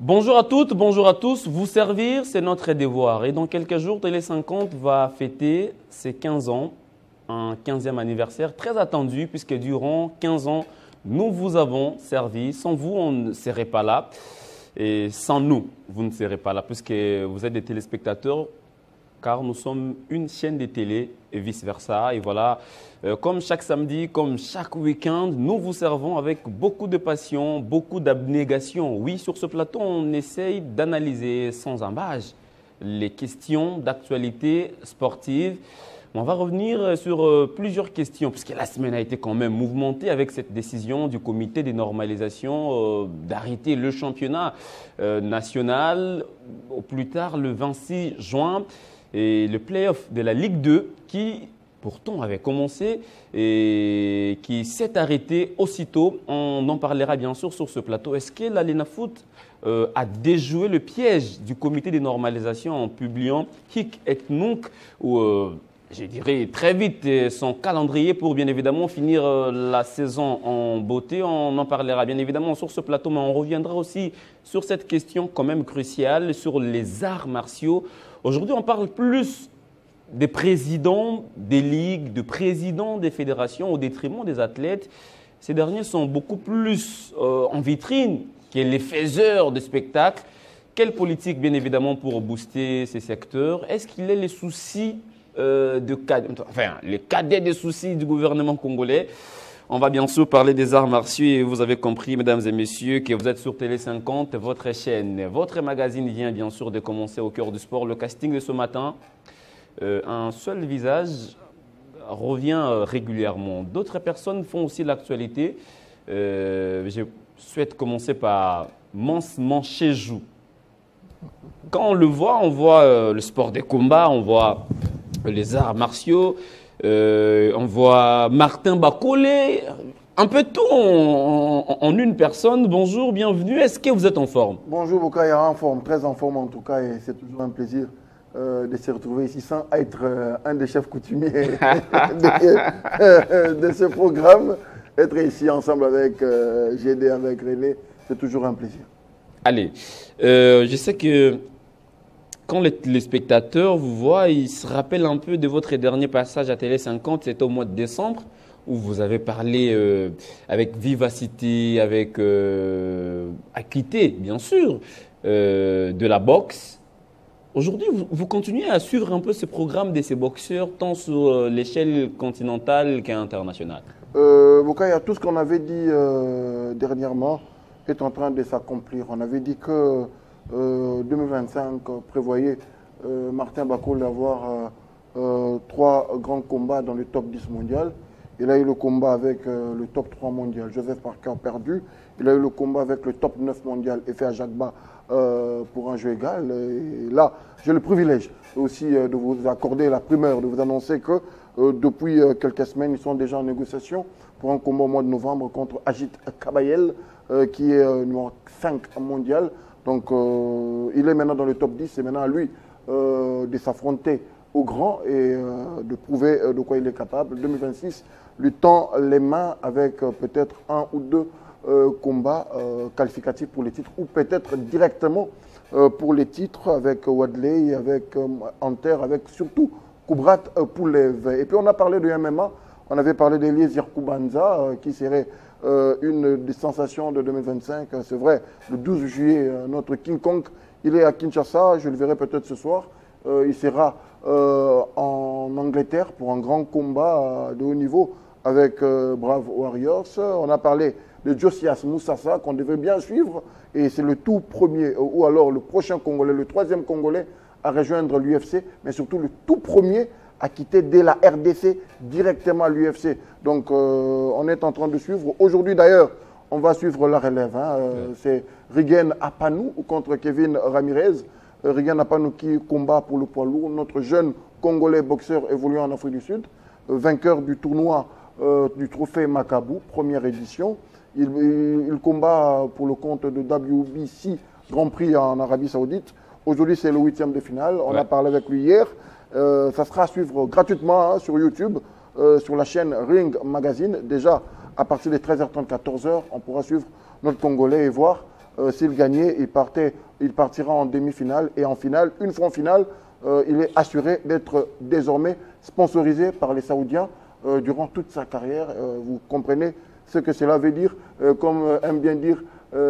Bonjour à toutes, bonjour à tous. Vous servir, c'est notre devoir. Et dans quelques jours, Télé 50 va fêter ses 15 ans, un 15e anniversaire très attendu puisque durant 15 ans, nous vous avons servi. Sans vous, on ne serait pas là. Et sans nous, vous ne serez pas là puisque vous êtes des téléspectateurs car nous sommes une chaîne de télé et vice-versa. Et voilà, comme chaque samedi, comme chaque week-end, nous vous servons avec beaucoup de passion, beaucoup d'abnégation. Oui, sur ce plateau, on essaye d'analyser sans embâche les questions d'actualité sportive. On va revenir sur plusieurs questions, puisque la semaine a été quand même mouvementée avec cette décision du comité de normalisation d'arrêter le championnat national au plus tard le 26 juin. Et le play-off de la Ligue 2 qui pourtant avait commencé et qui s'est arrêté aussitôt. On en parlera bien sûr sur ce plateau. Est-ce que l'Alena Foot a déjoué le piège du comité de normalisation en publiant Hic et Nunc ou je dirais très vite son calendrier pour bien évidemment finir la saison en beauté. On en parlera bien évidemment sur ce plateau, mais on reviendra aussi sur cette question quand même cruciale sur les arts martiaux. Aujourd'hui, on parle plus des présidents des ligues, de présidents des fédérations au détriment des athlètes. Ces derniers sont beaucoup plus en vitrine que les faiseurs de spectacles. Quelle politique, bien évidemment, pour booster ces secteurs? Est-ce qu'il y a les soucis les cadets des soucis du gouvernement congolais? On va bien sûr parler des arts martiaux et vous avez compris, mesdames et messieurs, que vous êtes sur Télé 50, votre chaîne. Votre magazine vient bien sûr de commencer au cœur du sport. Le casting de ce matin, un seul visage revient régulièrement. D'autres personnes font aussi l'actualité. Je souhaite commencer par Mons Manchejou. Quand on le voit, on voit le sport des combats, on voit les arts martiaux. On voit Martin Bakolé, un peu tout en une personne. Bonjour, bienvenue. Est-ce que vous êtes en forme? Bonjour Boukaya, en forme, très en forme en tout cas. Et c'est toujours un plaisir de se retrouver ici sans être un des chefs coutumiers de ce programme. Être ici ensemble avec GD, avec René, c'est toujours un plaisir. Allez, je sais que quand les spectateurs vous voient, ils se rappellent un peu de votre dernier passage à Télé 50, c'était au mois de décembre, où vous avez parlé avec vivacité, avec acuité, bien sûr, de la boxe. Aujourd'hui, vous continuez à suivre un peu ce programme de ces boxeurs, tant sur l'échelle continentale qu'internationale. Boukaya, tout ce qu'on avait dit dernièrement est en train de s'accomplir. On avait dit que 2025 prévoyait Martin Bakolé avoir 3 grands combats dans le top 10 mondial. Il a eu le combat avec le top 3 mondial, Joseph Parker perdu. Il a eu le combat avec le top 9 mondial, Efe Ajagba, pour un jeu égal. Et là, j'ai le privilège aussi de vous accorder la primeur, de vous annoncer que depuis quelques semaines, ils sont déjà en négociation pour un combat au mois de novembre contre Ajit Kabayel, qui est numéro 5 mondial. Donc, il est maintenant dans le top 10. C'est maintenant à lui de s'affronter au grand et de prouver de quoi il est capable. 2026 lui tend les mains avec peut-être 1 ou 2 combats qualificatifs pour les titres ou peut-être directement pour les titres avec Wadley, avec Hunter, avec surtout Kubrat Pulev. Et puis, on a parlé de MMA. On avait parlé d'Eliezer Kubanza qui serait une des sensations de 2025. C'est vrai, le 12 juillet, notre King Kong, il est à Kinshasa. Je le verrai peut-être ce soir. Il sera en Angleterre pour un grand combat de haut niveau avec Brave Warriors. On a parlé de Josias Moussassa qu'on devait bien suivre. Et c'est le tout premier, ou alors le prochain Congolais, le 3e Congolais à rejoindre l'UFC, mais surtout le tout premier à quitter dès la RDC directement à l'UFC. Donc, on est en train de suivre. Aujourd'hui, d'ailleurs, on va suivre la relève. C'est Rigen Apanou contre Kevin Ramirez. Rigen Apanou qui combat pour le poids lourd. Notre jeune Congolais boxeur évoluant en Afrique du Sud, vainqueur du tournoi du trophée Macabou, première édition. Il combat pour le compte de WBC Grand Prix en Arabie Saoudite. Aujourd'hui, c'est le 8e de finale. On a parlé avec lui hier. Ça sera à suivre gratuitement sur YouTube, sur la chaîne Ring Magazine. Déjà, à partir de 13h30, 14h, on pourra suivre notre Congolais et voir s'il gagnait. Il partira en demi-finale et en finale. Une fois en finale, il est assuré d'être désormais sponsorisé par les Saoudiens durant toute sa carrière. Vous comprenez ce que cela veut dire, comme aime bien dire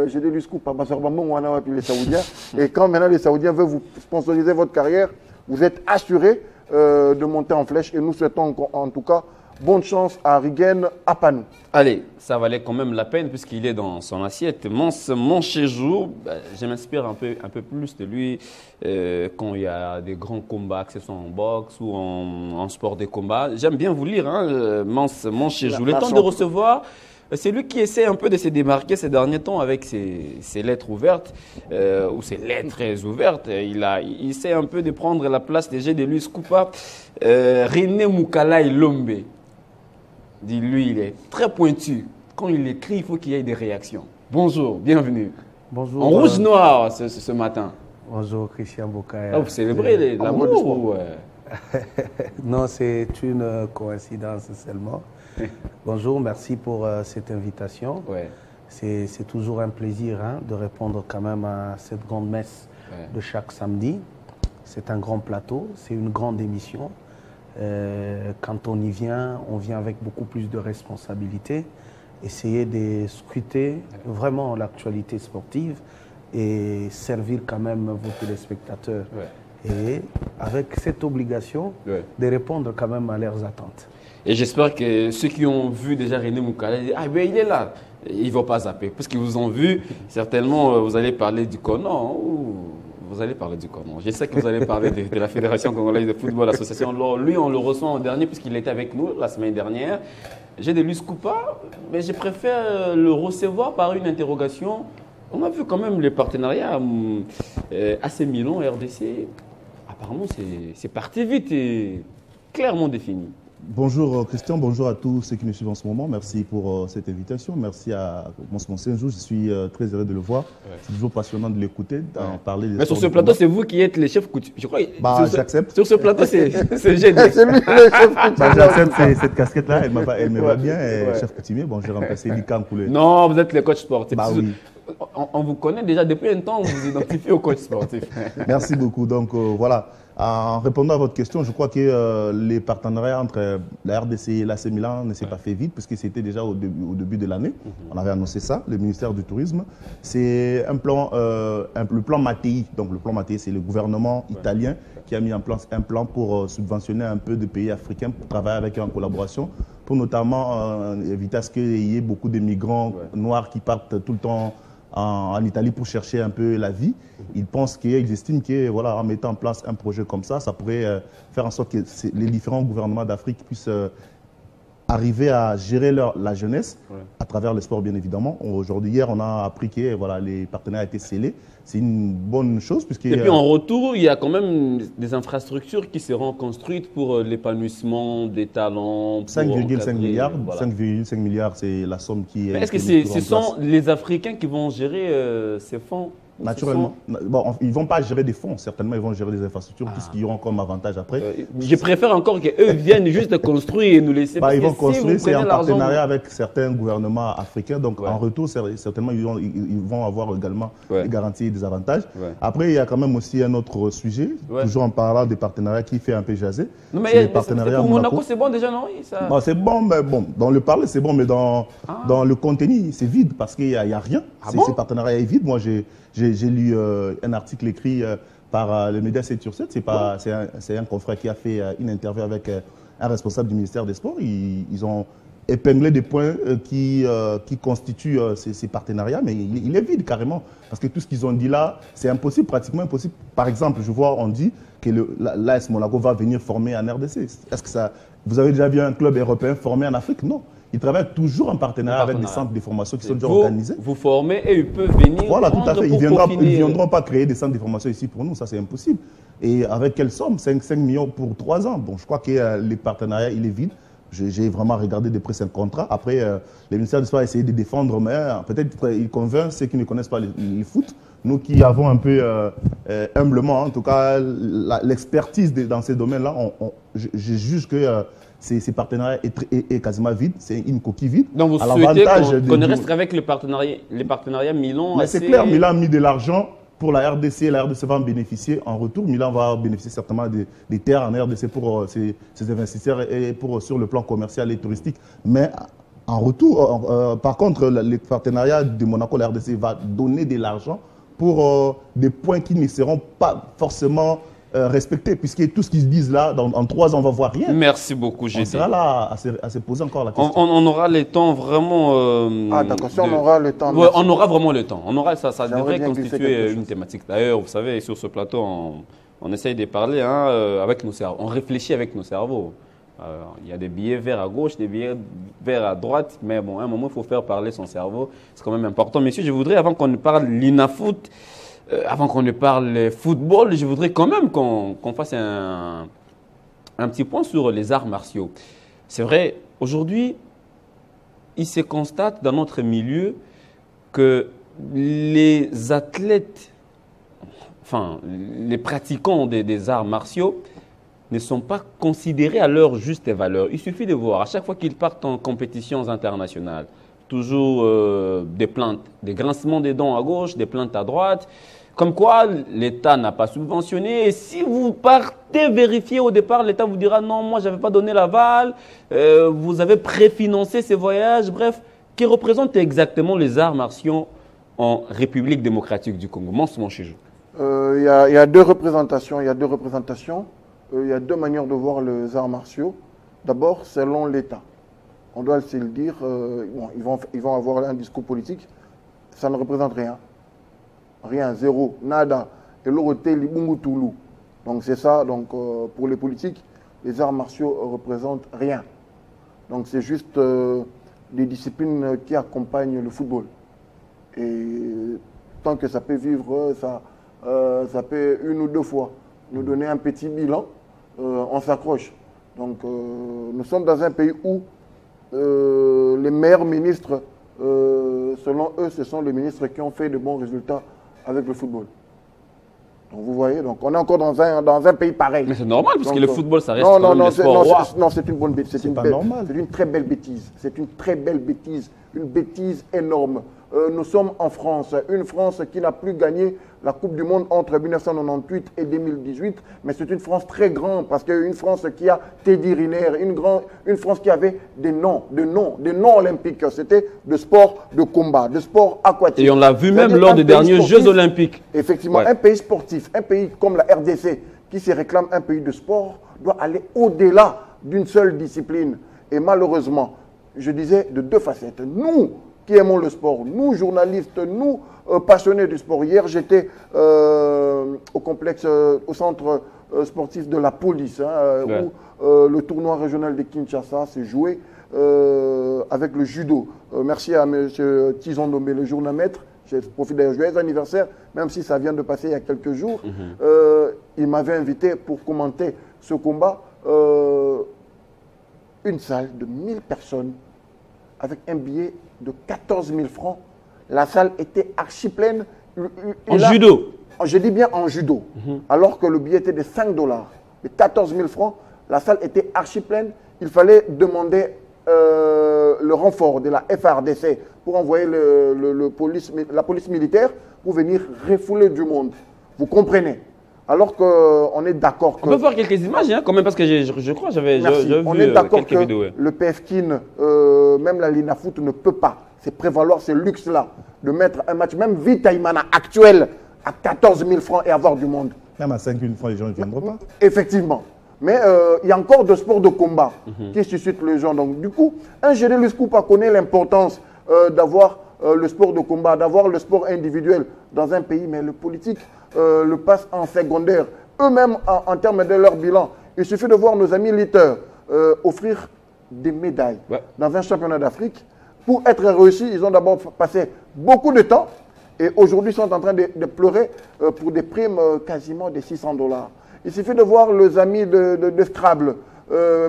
j'ai des luscous par les Saoudiens. Et quand maintenant les Saoudiens veulent vous sponsoriser votre carrière, vous êtes assuré de monter en flèche. Et nous souhaitons en tout cas bonne chance à Rigen Apanou. Allez, ça valait quand même la peine puisqu'il est dans son assiette. Mon séjour, je m'inspire un peu plus de lui quand il y a des grands combats, que ce soit en boxe ou en sport de combat. J'aime bien vous lire, hein, mon séjour. Le temps de recevoir, c'est lui qui essaie un peu de se démarquer ces derniers temps avec ses lettres ouvertes ou ses lettres ouvertes. Il essaie un peu de prendre la place déjà de Luis Coupa. René Moukalai Lombe. Dis-lui, il est très pointu. Quand il écrit, il faut qu'il y ait des réactions. Bonjour, bienvenue. Bonjour. En rouge-noir ce matin. Bonjour, Christian Bokaya. Ah, vous célébrez l'amour ou... Non, c'est une coïncidence seulement. Bonjour, merci pour cette invitation. Ouais. C'est toujours un plaisir de répondre quand même à cette grande messe de chaque samedi. C'est un grand plateau, c'est une grande émission. Quand on y vient, on vient avec beaucoup plus de responsabilités. Essayer de scruter vraiment l'actualité sportive et servir quand même vos téléspectateurs. Et avec cette obligation de répondre quand même à leurs attentes. Et j'espère que ceux qui ont vu déjà René Moukalai disent « Ah ben il est là !» Ils ne vont pas zapper. Parce qu'ils vous ont vu, certainement vous allez parler du Conan ou vous allez parler du Conan. Je sais que vous allez parler de la Fédération Congolaise de Football Association. Lui, on le reçoit en dernier puisqu'il était avec nous la semaine dernière. J'ai de Luis Coupa, mais je préfère le recevoir par une interrogation. On a vu quand même les partenariats AC Milan, RDC. Apparemment, c'est parti vite et clairement défini. Bonjour Christian, bonjour à tous ceux qui nous suivent en ce moment. Merci pour cette invitation. Merci à mon séjour. Je suis très heureux de le voir. C'est toujours passionnant de l'écouter, d'en parler. Mais sur ce plateau, c'est vous qui êtes les chefs coutumiers. Je crois. J'accepte. Sur ce plateau, c'est génial. C'est lui le chef coutumier. J'accepte cette casquette-là. Elle me va bien. Chef coutumier. Bon, j'ai remplacé Lucas Koulé. Non, vous êtes le coach sportif. Oui. On vous connaît déjà depuis un temps. On vous identifie au coach sportif. Merci beaucoup. Donc voilà. En répondant à votre question, je crois que les partenariats entre la RDC et l'AC Milan ne s'est pas fait vite, puisque c'était déjà au début de l'année. On avait annoncé ça, le ministère du Tourisme. C'est un plan, le plan Mattei. Donc le plan Mattei, c'est le gouvernement italien qui a mis en place un plan pour subventionner un peu de pays africains pour travailler avec eux en collaboration, pour notamment éviter à ce qu'il y ait beaucoup de migrants noirs qui partent tout le temps en Italie pour chercher un peu la vie. Ils pensent qu'ils estiment que voilà, en mettant en place un projet comme ça, ça pourrait faire en sorte que les différents gouvernements d'Afrique puissent arriver à gérer la jeunesse à travers le sport, bien évidemment. Aujourd'hui, hier, on a appris que voilà, les partenaires étaient scellés. C'est une bonne chose. Et puis en retour, il y a quand même des infrastructures qui seront construites pour l'épanouissement des talents. 5,5 milliards. Voilà. 5,5 milliards, c'est la somme qui est... Est-ce que ce sont les Africains qui vont gérer ces fonds? Naturellement. Bon, ils ne vont pas gérer des fonds, certainement, ils vont gérer des infrastructures, puisqu'ils auront comme avantage après. Je préfère encore qu'eux viennent juste construire et nous laisser. Ils vont construire, c'est en partenariat avec certains gouvernements africains. Donc en retour, certainement, ils vont avoir également des garanties et des avantages. Après, il y a quand même aussi un autre sujet, toujours en parlant des partenariats qui fait un peu jaser. Non, mais pour Monaco, c'est bon déjà, non? C'est bon, mais bon, dans le parler, c'est bon, mais dans le contenu, c'est vide parce qu'il n'y a rien. Ces partenariats est vide. Moi, j'ai lu un article écrit par le média 7 sur 7. C'est un confrère qui a fait une interview avec un responsable du ministère des Sports. Ils ont épinglé des points qui constituent ces partenariats, mais il est vide carrément. Parce que tout ce qu'ils ont dit là, c'est impossible, pratiquement impossible. Par exemple, on dit que l'AS Monaco va venir former en RDC. Est-ce que vous avez déjà vu un club européen formé en Afrique? Non. Ils travaillent toujours en partenariat avec des centres de formation qui sont déjà organisés. Vous formez et ils peuvent venir. Voilà, tout à fait. Ils ne viendront pas créer des centres de formation ici pour nous, ça c'est impossible. Et avec quelle somme? 5 millions pour 3 ans. Bon, je crois que les partenariats, il est vide. J'ai vraiment regardé de près ce contrat. Après, le ministère du Sport a essayé de défendre, mais peut-être il convainc ceux qui ne connaissent pas le foot. Nous qui avons un peu, humblement, en tout cas, l'expertise dans ces domaines-là, je juge que ces partenariats est quasiment vide. C'est une coquille vide. Donc vous souhaitez qu'on reste avec les partenariats Milan? Mais c'est clair, Milan a mis de l'argent pour la RDC. La RDC va en bénéficier en retour. Milan va bénéficier certainement des terres en RDC pour ses investisseurs et sur le plan commercial et touristique. Mais en retour, par contre, le partenariat de Monaco, la RDC va donner de l'argent pour des points qui ne seront pas forcément respectés, puisque tout ce qu'ils se disent là, en 3 ans, on ne va voir rien. Merci beaucoup, GD. On sera là à se poser encore la question. On aura le temps vraiment... Ah d'accord, si on aura le temps. Ouais, on aura vraiment le temps. Ça devrait constituer une chose. thématique. D'ailleurs, vous savez, sur ce plateau, on essaye de parler avec nos cerveaux. On réfléchit avec nos cerveaux. Il y a des billets verts à gauche, des billets verts à droite, mais bon, à un moment, il faut faire parler son cerveau. C'est quand même important. Messieurs, je voudrais, avant qu'on ne parle l'INAFoot, avant qu'on ne parle football, je voudrais quand même qu'on fasse un petit point sur les arts martiaux. C'est vrai, aujourd'hui, il se constate dans notre milieu que les athlètes, enfin, les pratiquants des arts martiaux, ne sont pas considérés à leur juste valeur. Il suffit de voir, à chaque fois qu'ils partent en compétitions internationales, toujours des plaintes, des grincements des dents à gauche, des plaintes à droite, comme quoi l'État n'a pas subventionné. Et si vous partez vérifier au départ, l'État vous dira non, moi je n'avais pas donné l'aval, vous avez préfinancé ces voyages, bref, qui représentent exactement les arts martiaux en République démocratique du Congo. Mon chez Il y a 2 représentations. Il y a 2 manières de voir les arts martiaux. D'abord, selon l'État. On doit se le dire, ils vont avoir un discours politique. Ça ne représente rien. Rien, zéro, nada. Et l'autre, l'Ibungu-Toulou. Donc c'est ça. Donc pour les politiques, les arts martiaux représentent rien. Donc c'est juste des disciplines qui accompagnent le football. Et tant que ça peut vivre, ça peut 1 ou 2 fois nous donner un petit bilan. On s'accroche. Donc nous sommes dans un pays où les meilleurs ministres, selon eux, ce sont les ministres qui ont fait de bons résultats avec le football. Donc vous voyez, donc on est encore dans un pays pareil. Mais c'est normal, parce que le football, ça reste non, c'est une bonne bêtise. C'est une très belle bêtise. C'est une très belle bêtise. Une bêtise énorme. Nous sommes en France, une France qui n'a plus gagné la Coupe du Monde entre 1998 et 2018, mais c'est une France très grande, parce qu'une France qui a Teddy Riner, une France qui avait des noms olympiques. C'était de sport de combat, de sport aquatique. Et on l'a vu même lors des derniers Jeux olympiques. Effectivement, un pays sportif, un pays comme la RDC, qui se réclame un pays de sport, doit aller au-delà d'une seule discipline. Et malheureusement, je disais de 2 facettes. Nous qui aimons le sport, nous journalistes, nous passionnés du sport. Hier, j'étais au centre sportif de la police, où le tournoi régional de Kinshasa s'est joué avec le judo. Merci à M. Tizon Domé, le journamètre. Je profite d'ailleurs, joyeux anniversaire, même si ça vient de passer il y a quelques jours. Il m'avait invité pour commenter ce combat. Une salle de 1000 personnes avec un billet de 14 000 francs. La salle était archi pleine. En judo? Je dis bien en judo. Alors que le billet était de 5 $. De 14 000 francs, la salle était archi pleine. Il fallait demander le renfort de la FARDC pour envoyer la police militaire pour venir refouler du monde. Vous comprenez? Alors qu'on est d'accord que... On peut voir quelques images, quand même, parce que je crois que j'avais vu quelques vidéos. On est d'accord que le PFKIN, même la l'INAFoot ne peut pas se prévaloir ce luxe-là de mettre un match, même Vitaïmana actuel, à 14 000 francs et avoir du monde. Même à 5 000 francs, les gens ne viendront pas. Effectivement. Mais il y a encore de sports de combat qui suscitent les gens. Donc du coup, un Gédé Scoop connaît l'importance d'avoir le sport de combat, d'avoir le sport individuel dans un pays, mais le politique le passe en secondaire. Eux-mêmes, en termes de leur bilan, il suffit de voir nos amis lutteurs offrir des médailles dans un championnat d'Afrique. Pour être réussis, ils ont d'abord passé beaucoup de temps et aujourd'hui sont en train de pleurer pour des primes quasiment de 600 $. Il suffit de voir les amis de Scrabble,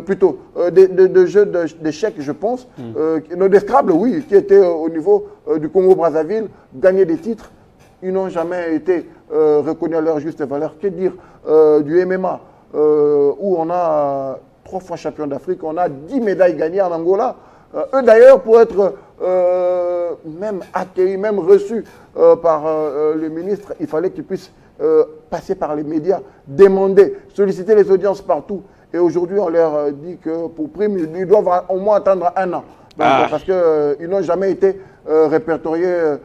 plutôt de jeux d'échecs, je pense, des Scrabble, oui, qui étaient au niveau du Congo-Brazzaville, gagner des titres. Ils n'ont jamais été reconnus à leur juste valeur. Que dire du MMA, où on a 3 fois champion d'Afrique, on a 10 médailles gagnées en Angola. Eux d'ailleurs, pour être même accueillis, même reçus par le ministre, il fallait qu'ils puissent passer par les médias, demander, solliciter les audiences partout. Et aujourd'hui, on leur dit que pour prime, ils doivent au moins attendre 1 an. Donc, parce qu'ils n'ont jamais été répertoriés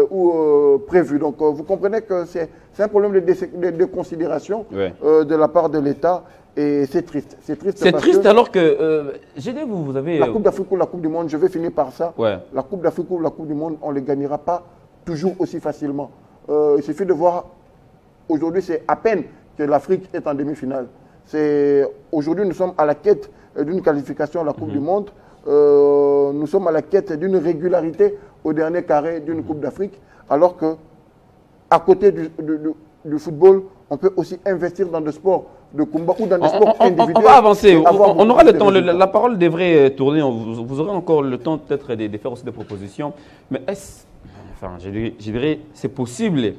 ou prévus. Donc, vous comprenez que c'est un problème de considération de la part de l'État. Et c'est triste. C'est triste, alors que, j'ai dit, vous avez... La Coupe d'Afrique ou la Coupe du Monde, je vais finir par ça. Ouais. La Coupe d'Afrique ou la Coupe du Monde, on ne les gagnera pas toujours aussi facilement. Il suffit de voir, aujourd'hui, c'est à peine que l'Afrique est en demi-finale. Aujourd'hui, nous sommes à la quête d'une qualification à la Coupe du Monde. Nous sommes à la quête d'une régularité au dernier carré d'une Coupe d'Afrique, alors que à côté du football, on peut aussi investir dans des sports de combat ou dans des sports individuels. On va avancer, on aura le temps, la parole devrait tourner, vous aurez encore le temps peut-être de faire aussi des propositions, mais je dirais, c'est possible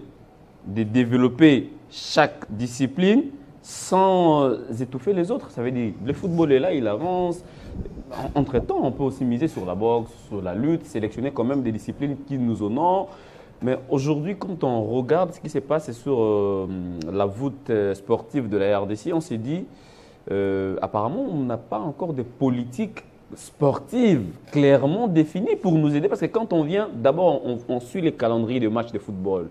de développer chaque discipline sans étouffer les autres. Ça veut dire, le football est là, il avance. Entre-temps, on peut aussi miser sur la boxe, sur la lutte, sélectionner quand même des disciplines qui nous honorent. Mais aujourd'hui, quand on regarde ce qui se passe sur la voûte sportive de la RDC, on s'est dit, apparemment, on n'a pas encore de politique sportive clairement définie pour nous aider. Parce que quand on vient, d'abord, on suit les calendriers de matchs de football.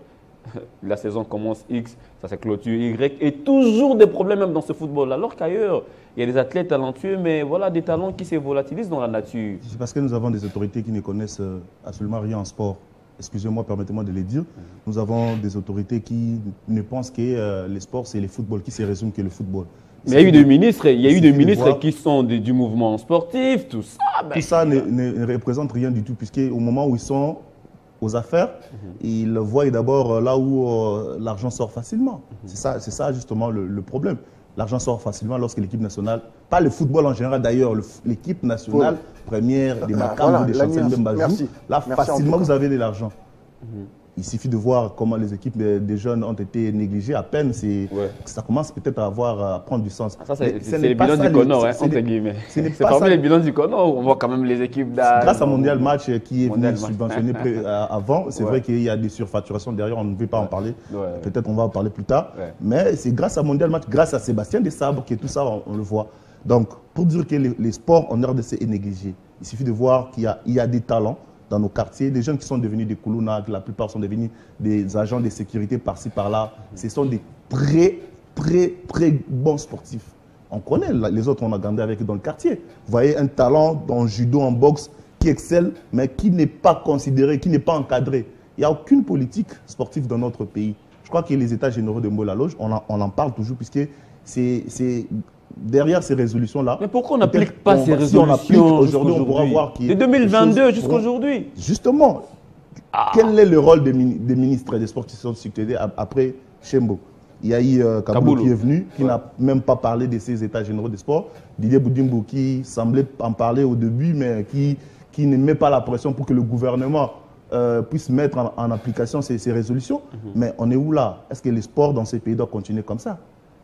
La saison commence X, ça se clôture Y, et toujours des problèmes même dans ce football. Alors qu'ailleurs, il y a des athlètes talentueux, mais voilà, des talents qui se volatilisent dans la nature. C'est parce que nous avons des autorités qui ne connaissent absolument rien en sport. Excusez-moi, permettez-moi de le dire. Nous avons des autorités qui ne pensent que les sports, c'est le football, qui se résume que le football. Mais il y a eu des ministres, qui sont du mouvement sportif, tout ça. Tout ça ne représente rien du tout, puisqu'au moment où ils sont aux affaires, ils voient d'abord là où l'argent sort facilement. C'est ça justement le problème. L'argent sort facilement lorsque l'équipe nationale, pas le football en général d'ailleurs, l'équipe nationale première des Macabres, des Chancel Mbambajou, là facilement vous avez de l'argent. Il suffit de voir comment les équipes des jeunes ont été négligées. À peine, ça commence peut-être à prendre du sens. Ça, c'est le bilan du Conor, entre guillemets. C'est parmi les bilans du Conor, on voit quand même les équipes d'âge. Grâce à Mondial Match qui est venu subventionner avant, c'est vrai qu'il y a des surfacturations derrière, on ne veut pas en parler. Peut-être on va en parler plus tard. Mais c'est grâce à Mondial Match, grâce à Sébastien Desabre, que tout ça, on le voit. Donc, pour dire que les sports en RDC est négligé, il suffit de voir qu'il y a des talents dans nos quartiers, des jeunes qui sont devenus des Koulouna, la plupart sont devenus des agents de sécurité par-ci, par-là. Ce sont des très bons sportifs. On connaît les autres, on a grandi avec eux dans le quartier. Vous voyez un talent en judo, en boxe, qui excelle, mais qui n'est pas considéré, qui n'est pas encadré. Il n'y a aucune politique sportive dans notre pays. Je crois que les États généraux de Mbola-Loge, on en parle toujours, puisque c'est derrière ces résolutions-là. Mais pourquoi on n'applique pas ces résolutions aujourd'hui? On pourra voir qu'il y a de 2022 jusqu'à aujourd'hui. Justement, quel est le rôle des ministres des Sports qui sont succédés après Chembo? Il y a eu Kaboul qui est venu, qui n'a même pas parlé de ces états généraux des sports. Didier Boudimbo qui semblait en parler au début, mais qui ne met pas la pression pour que le gouvernement puisse mettre en application ces résolutions. Mais on est où là? Est-ce que les sports dans ces pays doivent continuer comme ça?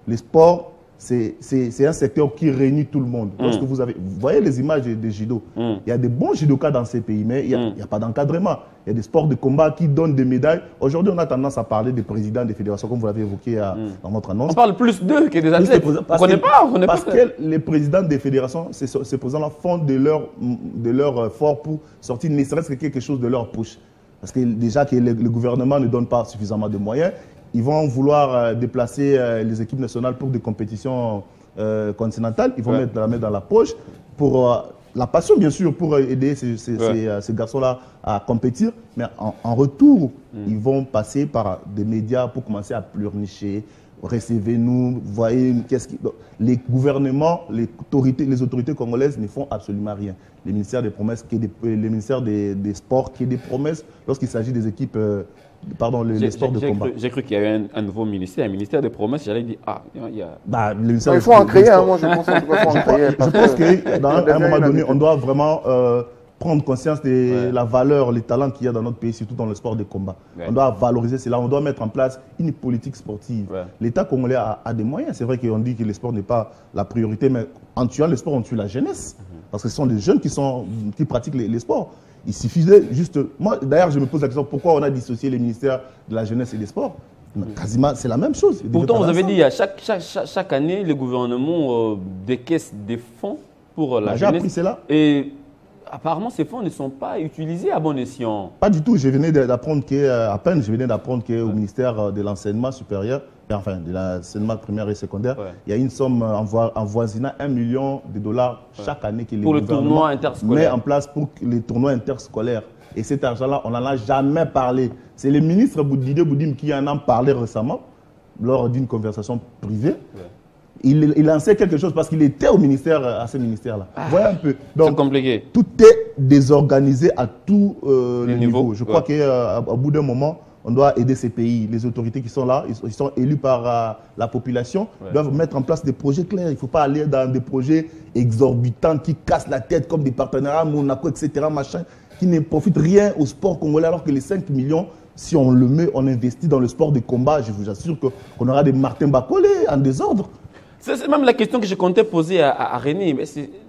Les sports, c'est un secteur qui réunit tout le monde. Lorsque vous voyez les images des judo, il y a des bons judokas dans ces pays, mais il n'y a pas d'encadrement. Il y a des sports de combat qui donnent des médailles. Aujourd'hui, on a tendance à parler des présidents des fédérations, comme vous l'avez évoqué dans votre annonce. On parle plus d'eux que des athlètes. Parce que les présidents des fédérations, ces présidents-là font de leur fort pour sortir ne serait-ce que quelque chose de leur poche. Parce que déjà que le gouvernement ne donne pas suffisamment de moyens, ils vont vouloir déplacer les équipes nationales pour des compétitions continentales. Ils vont mettre la main dans la poche pour la passion, bien sûr, pour aider ces garçons-là à compétir. Mais en retour, ils vont passer par des médias pour commencer à pleurnicher. Recevez-nous, voyez, les gouvernements, les autorités congolaises ne font absolument rien. Les ministères des promesses, les ministères des sports, qui est des promesses lorsqu'il s'agit des équipes les sports de combat. J'ai cru qu'il y avait un nouveau ministère, un ministère des promesses. J'allais dire, il y a... Il faut en créer, moi je pense qu'il faut en créer. Je pense qu'à un moment donné, on doit vraiment prendre conscience de la valeur, les talents qu'il y a dans notre pays, surtout dans le sport de combat. On doit valoriser cela, on doit mettre en place une politique sportive. L'État congolais a des moyens. C'est vrai qu'on dit que le sport n'est pas la priorité, mais en tuant le sport, on tue la jeunesse. Parce que ce sont des jeunes qui pratiquent les sports. Il suffisait juste... Moi, d'ailleurs, je me pose la question, pourquoi on a dissocié les ministères de la jeunesse et des sports? Quasiment, c'est la même chose. Pourtant, vous avez dit, chaque année, le gouvernement décaisse des fonds pour la jeunesse. J'ai appris cela. Et apparemment, ces fonds ne sont pas utilisés à bon escient. Pas du tout. Je venais d'apprendre qu'au ministère de l'enseignement supérieur, enfin de l'enseignement primaire et secondaire, il y a une somme avoisinant $1 million chaque année que le gouvernement met en place pour les tournois interscolaires. Et cet argent-là, on n'en a jamais parlé. C'est le ministre Didier Boudim qui en a parlé récemment, lors d'une conversation privée. Il en sait quelque chose parce qu'il était au ministère, à ce ministère-là. Voyez un peu. C'est compliqué. Tout est désorganisé à tous les niveaux. Je crois qu'au bout d'un moment, on doit aider ces pays. Les autorités qui sont là, ils sont élus par la population, doivent mettre en place des projets clairs. Il ne faut pas aller dans des projets exorbitants qui cassent la tête comme des partenariats Monaco, etc. Machin, qui ne profitent rien au sport congolais alors que les 5 millions, si on le met, on investit dans le sport de combat, je vous assure qu'on aura des Martin Bakolé en désordre. C'est même la question que je comptais poser à René.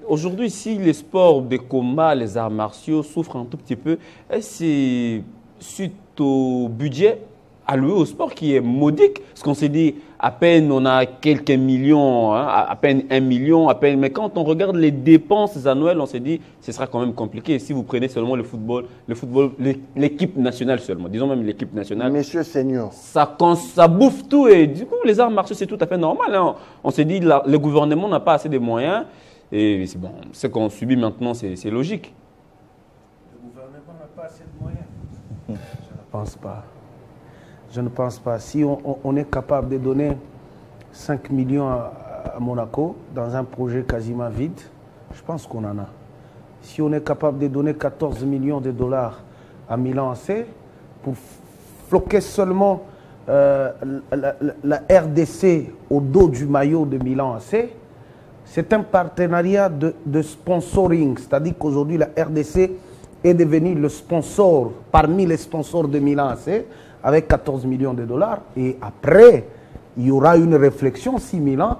Aujourd'hui, si les sports de combat, les arts martiaux souffrent un tout petit peu, c'est suite au budget alloué au sport qui est modique. Parce qu'on s'est dit, à peine on a quelques millions, hein, à peine 1 million, à peine. Mais quand on regarde les dépenses annuelles, on s'est dit, ce sera quand même compliqué. Si vous prenez seulement le football, l'équipe nationale seulement, disons même l'équipe nationale. Messieurs seniors. Ça bouffe tout et du coup, les arts martiaux, c'est tout à fait normal. Hein. On s'est dit, le gouvernement n'a pas assez de moyens et bon, ce qu'on subit maintenant, c'est logique. Le gouvernement n'a pas assez de moyens. Je ne pense pas. Je ne pense pas. Si on est capable de donner 5 millions à Monaco dans un projet quasiment vide, je pense qu'on en a. Si on est capable de donner 14 millions de dollars à Milan AC pour floquer seulement la RDC au dos du maillot de Milan AC, c'est un partenariat de sponsoring. C'est-à-dire qu'aujourd'hui, la RDC est devenue le sponsor parmi les sponsors de Milan AC avec 14 millions de dollars. Et après, il y aura une réflexion si Milan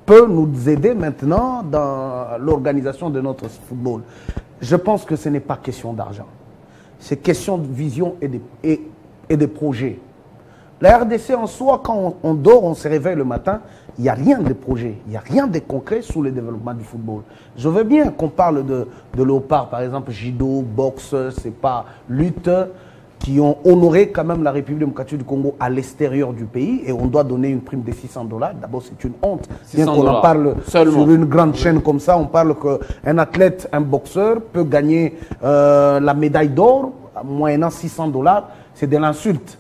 peut nous aider maintenant dans l'organisation de notre football. Je pense que ce n'est pas question d'argent. C'est question de vision et de projets. La RDC en soi, quand on dort, on se réveille le matin, il n'y a rien de projet, il n'y a rien de concret sur le développement du football. Je veux bien qu'on parle de léopard, par exemple, judo, boxe, c'est pas lutte, qui ont honoré quand même la République démocratique du Congo à l'extérieur du pays et on doit donner une prime de $600. D'abord, c'est une honte. Bien qu'on en parle seulement sur une grande chaîne comme ça, on parle qu'un athlète, un boxeur peut gagner la médaille d'or moyennant $600. C'est de l'insulte.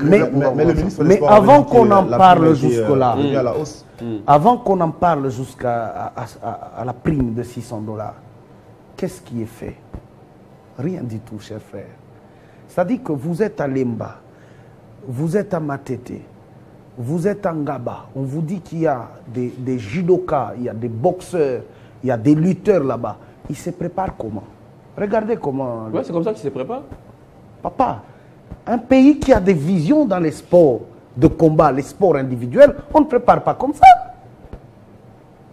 Mais avant qu'on en parle jusque-là, avant qu'on en parle jusqu'à la prime de $600, qu'est-ce qui est fait? Rien du tout, cher frère. C'est-à-dire que vous êtes à Lemba, vous êtes à Matete, vous êtes à Ngaba. On vous dit qu'il y a des judokas, il y a des boxeurs, il y a des lutteurs là-bas. Ils se préparent comment? Regardez comment... Ouais, c'est comme ça qu'ils se préparent. Papa, un pays qui a des visions dans les sports de combat, les sports individuels, on ne prépare pas comme ça.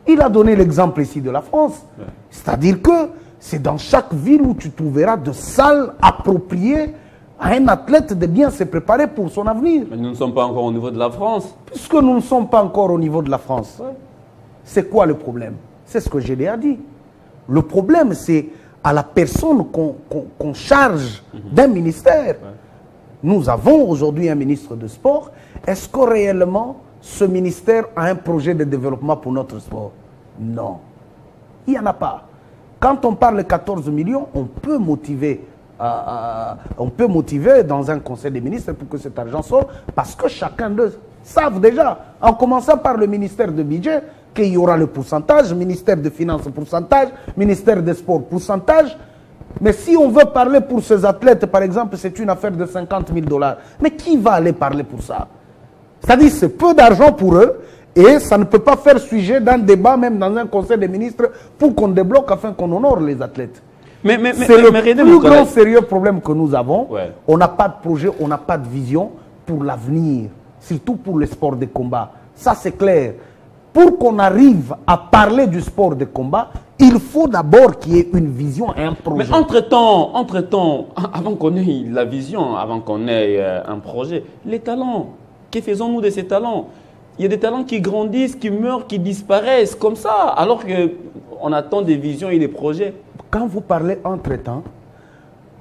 Il a donné l'exemple ici de la France. Ouais. C'est-à-dire que c'est dans chaque ville où tu trouveras de salles appropriées à un athlète de bien se préparer pour son avenir. Mais nous ne sommes pas encore au niveau de la France. Puisque nous ne sommes pas encore au niveau de la France, ouais. C'est quoi le problème? C'est ce que je l'ai dit. Le problème, c'est à la personne qu'on charge d'un ministère. Ouais. Nous avons aujourd'hui un ministre de sport. Est-ce que réellement ce ministère a un projet de développement pour notre sport? Non. Il n'y en a pas. Quand on parle de 14 millions, on peut motiver dans un conseil des ministres pour que cet argent sorte, parce que chacun d'eux savent déjà, en commençant par le ministère de budget, qu'il y aura le pourcentage, ministère des finances pourcentage, ministère des sports pourcentage. Mais si on veut parler pour ces athlètes, par exemple, c'est une affaire de 50 000 $. Mais qui va aller parler pour ça? C'est-à-dire c'est peu d'argent pour eux et ça ne peut pas faire sujet d'un débat, même dans un conseil des ministres, pour qu'on débloque afin qu'on honore les athlètes. C'est le plus grand sérieux problème que nous avons. Ouais. On n'a pas de projet, on n'a pas de vision pour l'avenir, surtout pour le sport de combat. Ça, c'est clair. Pour qu'on arrive à parler du sport de combat, il faut d'abord qu'il y ait une vision et un projet. Mais entre-temps, avant qu'on ait la vision, avant qu'on ait un projet, les talents, que faisons-nous de ces talents? Il y a des talents qui grandissent, qui meurent, qui disparaissent comme ça, alors qu'on attend des visions et des projets. Quand vous parlez entre-temps,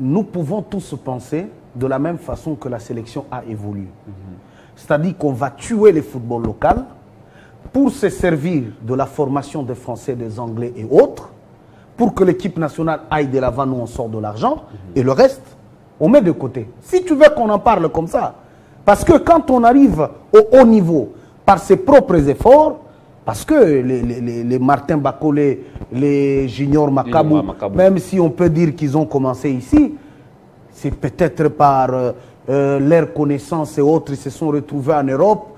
nous pouvons tous penser de la même façon que la sélection a évolué. C'est-à-dire qu'on va tuer le football local pour se servir de la formation des Français, des Anglais et autres, pour que l'équipe nationale aille de l'avant, nous on sort de l'argent, et le reste, on met de côté. Si tu veux qu'on en parle comme ça, parce que quand on arrive au haut niveau, par ses propres efforts, parce que les Martin Bacolé, les Junior Macabou, même si on peut dire qu'ils ont commencé ici, c'est peut-être par leur connaissance et autres, ils se sont retrouvés en Europe,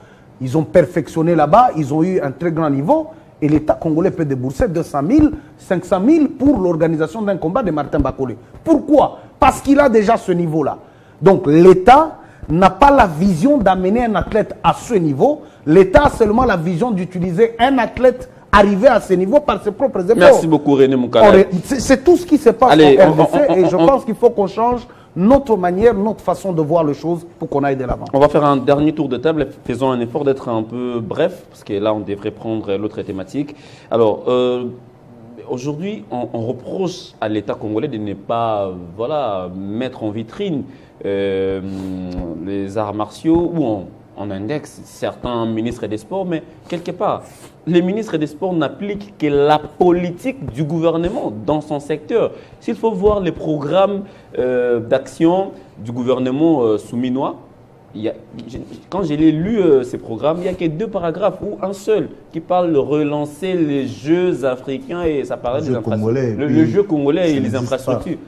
ils ont perfectionné là-bas, ils ont eu un très grand niveau, et l'État congolais peut débourser 200 000, 500 000 pour l'organisation d'un combat de Martin Bacolé. Pourquoi? Parce qu'il a déjà ce niveau-là. Donc l'État n'a pas la vision d'amener un athlète à ce niveau. L'État a seulement la vision d'utiliser un athlète arrivé à ce niveau par ses propres efforts. Merci beaucoup René Moukala. C'est tout ce qui se passe en RDC et je pense qu'il faut qu'on change notre manière, notre façon de voir les choses pour qu'on aille de l'avant. On va faire un dernier tour de table. Faisons un effort d'être un peu bref parce que là on devrait prendre l'autre thématique. Alors, aujourd'hui, on reproche à l'État congolais de ne pas mettre en vitrine les arts martiaux ou on indexe certains ministres des Sports, mais quelque part, les ministres des Sports n'appliquent que la politique du gouvernement dans son secteur. S'il faut voir les programmes d'action du gouvernement souminois, quand j'ai lu ces programmes, il n'y a que 2 paragraphes ou un seul qui parle de relancer les Jeux africains et ça parlait des infrastructures. Le jeu congolais et les infrastructures.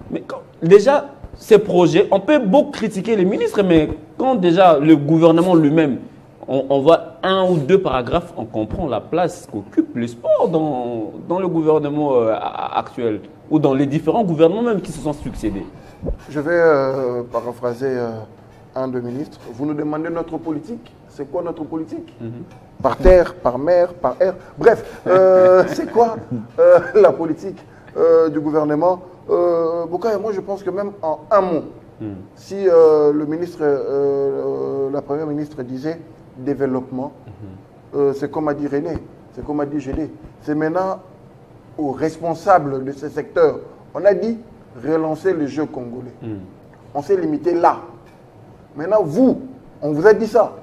Mais déjà, ces projets, on peut beaucoup critiquer les ministres, mais quand déjà le gouvernement lui-même, on voit 1 ou 2 paragraphes, on comprend la place qu'occupe le sport dans le gouvernement actuel ou dans les différents gouvernements même qui se sont succédés. Je vais paraphraser un des ministres. Vous nous demandez notre politique. C'est quoi notre politique? Par terre, par mer, par air. Bref, c'est quoi la politique du gouvernement? Boukaya, moi je pense que même en un mot, si le ministre, la première ministre disait développement, c'est comme a dit René, c'est comme a dit Gédé, c'est maintenant aux responsables de ce secteur. On a dit relancer les Jeux congolais. On s'est limité là. Maintenant, vous, on vous a dit ça.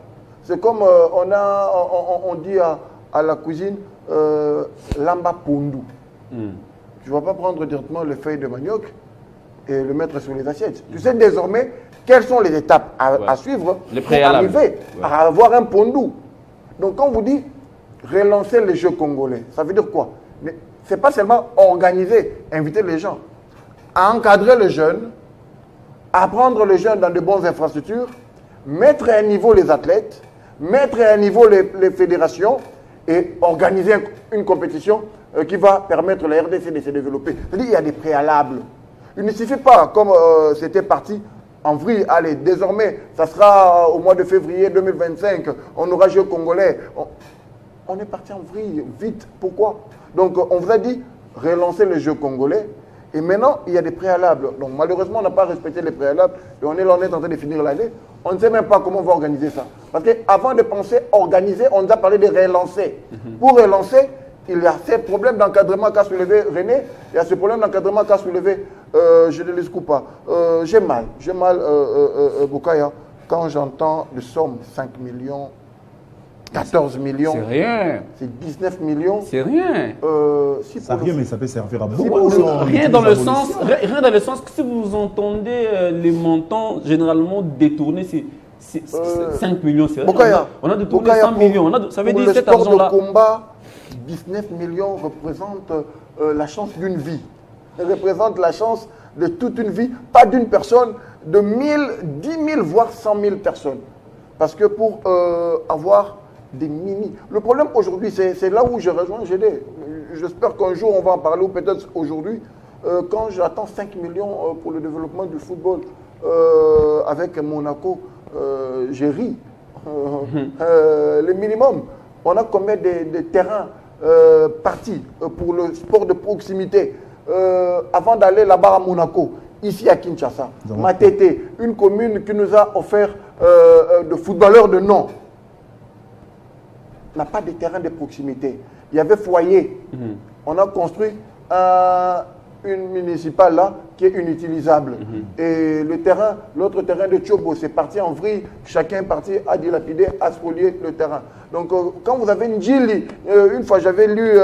C'est comme on dit à la cuisine lamba pondu. Tu ne vas pas prendre directement les feuilles de manioc et le mettre sur les assiettes. Tu sais désormais quelles sont les étapes à suivre pour arriver à avoir un pondu. Donc quand on vous dit relancer les Jeux congolais, ça veut dire quoi? Ce n'est pas seulement organiser, inviter les gens, à encadrer les jeunes, à prendre les jeunes dans de bonnes infrastructures, mettre à un niveau les athlètes, mettre à un niveau les fédérations et organiser une compétition qui va permettre à la RDC de se développer. C'est-à-dire qu'il y a des préalables. Il ne suffit pas, comme c'était parti en vrille, allez, désormais, ça sera au mois de février 2025, on aura Jeux congolais. On est parti en vrille, vite. Pourquoi? Donc, on vous a dit relancer les Jeux congolais. Et maintenant, il y a des préalables. Donc, malheureusement, on n'a pas respecté les préalables. Et on est en train de finir l'année. On ne sait même pas comment on va organiser ça. Parce qu'avant de penser organiser, on nous a parlé de relancer. Pour relancer, il y a ces problèmes d'encadrement qu'a soulevé René. Il y a ce problème d'encadrement qu'a soulevé je ne les coupe pas. J'ai mal, Boukaya, quand j'entends des sommes 5 millions, 14 millions. C'est rien. C'est 19 millions. C'est rien. Si ça rien, mais ça peut servir à beaucoup. Rien dans le sens que si vous entendez les montants généralement détournés, c'est 5 millions. C'est rien. On a détourné 100 millions. Ça veut dire cet argent-là. Le combat, 19 millions représente la chance d'une vie. représente la chance de toute une vie, pas d'une personne, de 1000, 10 000, voire 100 000 personnes. Parce que pour avoir des mini... Le problème aujourd'hui, c'est là où je rejoins GD. J'espère qu'un jour on va en parler, ou peut-être aujourd'hui, quand j'attends 5 millions pour le développement du football avec Monaco, j'ai ri. Le minimum, on a combien de terrains partis pour le sport de proximité avant d'aller là-bas à Monaco, ici à Kinshasa. Matete, une commune qui nous a offert de footballeurs de nom, n'a pas de terrain de proximité. Il y avait foyer. On a construit une municipale là qui est inutilisable. Et le terrain, l'autre terrain de Tchobo, c'est parti en vrille. Chacun est parti à dilapider, à spolier le terrain. Donc quand vous avez une Djili, une fois j'avais lu,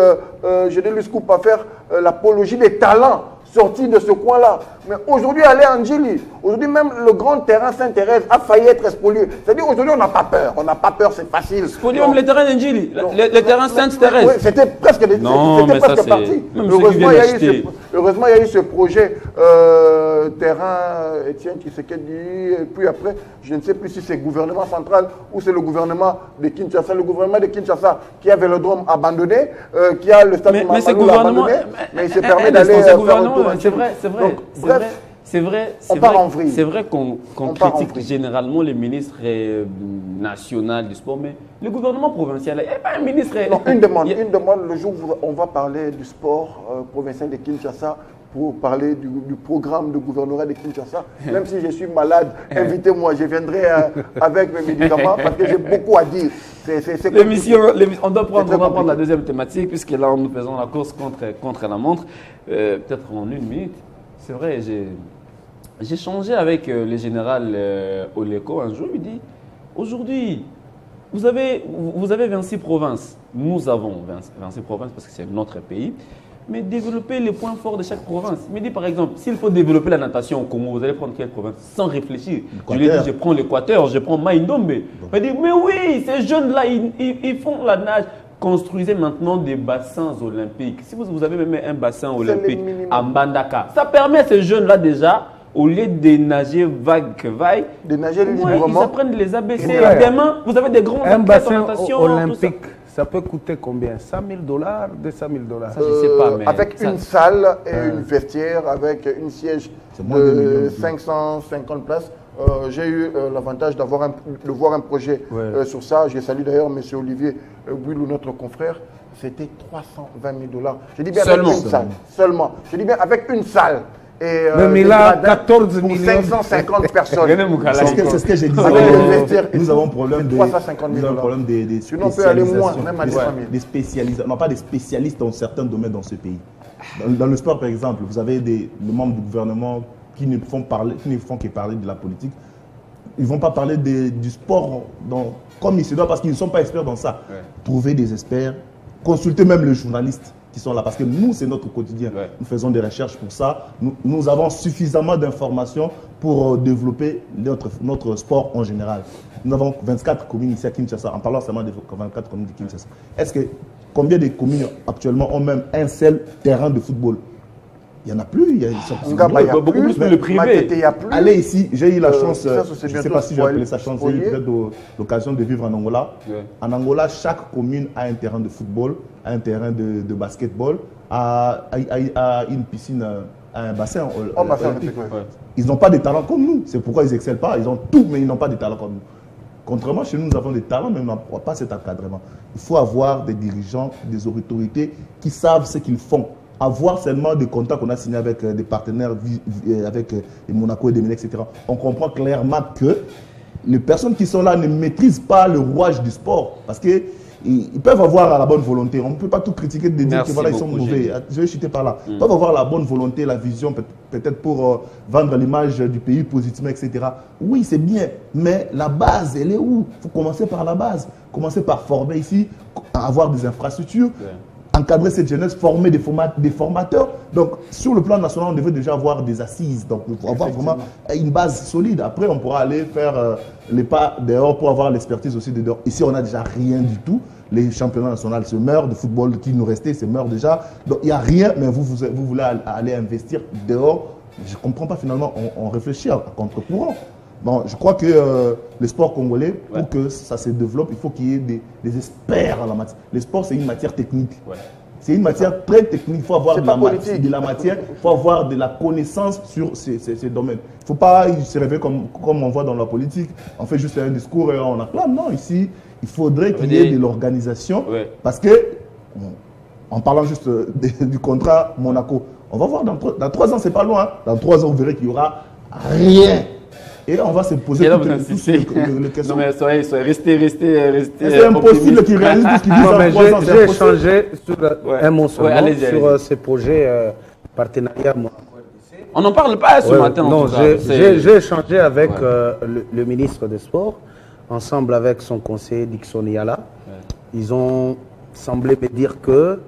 j'ai lu Scoop à faire l'apologie des talents sortis de ce coin-là. Mais aujourd'hui, aller en Djili, aujourd'hui même le grand terrain Sainte-Thérèse a failli être spolié. C'est-à-dire aujourd'hui on n'a pas peur. On n'a pas peur, c'est facile. Spolié même les terrains d'Ndjili, les terrains Sainte-Thérèse. Oui, c'était presque, parti. Heureusement, il y a eu ce projet terrain Étienne Tshisekedi. Et puis après, je ne sais plus si c'est le gouvernement central ou c'est le gouvernement de Kinshasa. Le gouvernement de Kinshasa qui a Vélodrome abandonné, qui a le stade Mamaloula abandonné. Mais il se permet d'aller faire un tour. C'est vrai. C'est vrai qu'on critique généralement les ministres nationaux du sport, mais le gouvernement provincial, il n'y a pas un ministre... Non, une demande, le jour où on va parler du sport provincial de Kinshasa, pour parler du programme de gouvernorat de Kinshasa, même si je suis malade, invitez-moi, je viendrai avec mes médicaments parce que j'ai beaucoup à dire. L'émission, on va prendre la deuxième thématique, puisque là, nous faisons la course contre la montre, peut-être en 1 minute. C'est vrai, j'ai changé avec le général Oleko un jour, il dit, aujourd'hui, vous avez 26 provinces, nous avons 26 provinces parce que c'est notre pays, mais développer les points forts de chaque province. Il me dit par exemple, s'il faut développer la natation au Congo, vous allez prendre quelle province? Sans réfléchir. Je lui ai dit, je prends l'Équateur, je prends Maïndombe. Il m'a dit, mais oui, ces jeunes-là, ils font la nage. Construisez maintenant des bassins olympiques. Si vous avez même un bassin olympique à Mbandaka, ça permet à ces jeunes-là déjà, au lieu de nager vague, de nager librement, ils apprennent les ABC. Demain, vous avez des grands athlètes en natation olympique. Ça peut coûter combien? 100 000 $, 200 000 $. Ça, je sais pas, mais avec une salle et une vestiaire, avec une siège de 550 places. J'ai eu l'avantage de voir un projet sur ça. Je salue d'ailleurs M. Olivier Bouilou, notre confrère. C'était 320 000 $. Je dis bien avec une salle. Seulement. Je dis bien avec une salle. Et, mais il a 14 millions. 550 personnes. C'est ce que j'ai dit. Nous avons un problème de 350 000 $. Sinon, on peut aller moins, même à 200 000. Des spécialistes, non pas des spécialistes dans certains domaines dans ce pays. Dans le sport, par exemple, vous avez des membres du gouvernement qui ne font que parler de la politique. Ils ne vont pas parler du sport comme il se doit parce qu'ils ne sont pas experts dans ça. Trouvez des experts, consultez même les journalistes qui sont là parce que nous, c'est notre quotidien. Nous faisons des recherches pour ça. Nous avons suffisamment d'informations pour développer notre sport en général. Nous avons 24 communes ici à Kinshasa, en parlant seulement des 24 communes de Kinshasa. Combien de communes actuellement ont même un seul terrain de football? Il n'y en a plus. Il y a beaucoup plus le privé. Allez ici, j'ai eu la chance, je ne sais pas si j'ai appelé ça chance, j'ai eu peut-être l'occasion de vivre en Angola. En Angola, chaque commune a un terrain de football, a un terrain de basketball, a une piscine, a un bassin. Ils n'ont pas de talent comme nous. C'est pourquoi ils n'excellent pas. Ils ont tout, mais ils n'ont pas de talent comme nous. Contrairement, chez nous, nous avons des talents, mais on n'a pas cet encadrement. Il faut avoir des dirigeants, des autorités qui savent ce qu'ils font. Avoir seulement des contrats qu'on a signés avec des partenaires, avec Monaco et Demine, etc. On comprend clairement que les personnes qui sont là ne maîtrisent pas le rouage du sport. Parce qu'ils peuvent avoir la bonne volonté. On ne peut pas tout critiquer de dire qu'ils sont mauvais. Je vais chuter par là. Ils peuvent avoir la bonne volonté, la vision, peut-être pour vendre l'image du pays positivement, etc. Oui, c'est bien. Mais la base, elle est où? Il faut commencer par la base. Commencer par former ici, avoir des infrastructures. Encadrer cette jeunesse, former des formateurs. Donc, sur le plan national, on devrait déjà avoir des assises. Donc, il faut avoir vraiment une base solide. Après, on pourra aller faire les pas dehors pour avoir l'expertise aussi de dehors. Ici, on n'a déjà rien du tout. les championnats nationaux se meurent, de football qui nous restait se meurt déjà. Donc il n'y a rien, mais vous voulez aller investir dehors. Je ne comprends pas finalement, on réfléchit à contre-courant. Bon, je crois que le sport congolais, pour que ça se développe, il faut qu'il y ait des experts en la matière. Le sport, c'est une matière technique. Ouais. C'est une matière très technique. Il faut avoir de la matière, il faut avoir de la connaissance sur ces domaines. Il ne faut pas se réveiller comme on voit dans la politique. On fait juste un discours et on acclame. Non, ici, il faudrait qu'il y ait de l'organisation. Ouais. Parce que, en parlant juste du contrat Monaco, on va voir dans 3 ans, c'est pas loin. Dans 3 ans, vous verrez qu'il n'y aura rien. Et là, on va se poser toutes les questions. Non, mais restez. C'est impossible qu'ils réalisent tout ce qu'ils disent en 3 ans. J'ai échangé sur un mot seulement sur ces projets partenariat. On n'en parle pas ce matin. Non, j'ai échangé avec le ministre des Sports, ensemble avec son conseiller Dixon Yala. Ils ont semblé me dire que,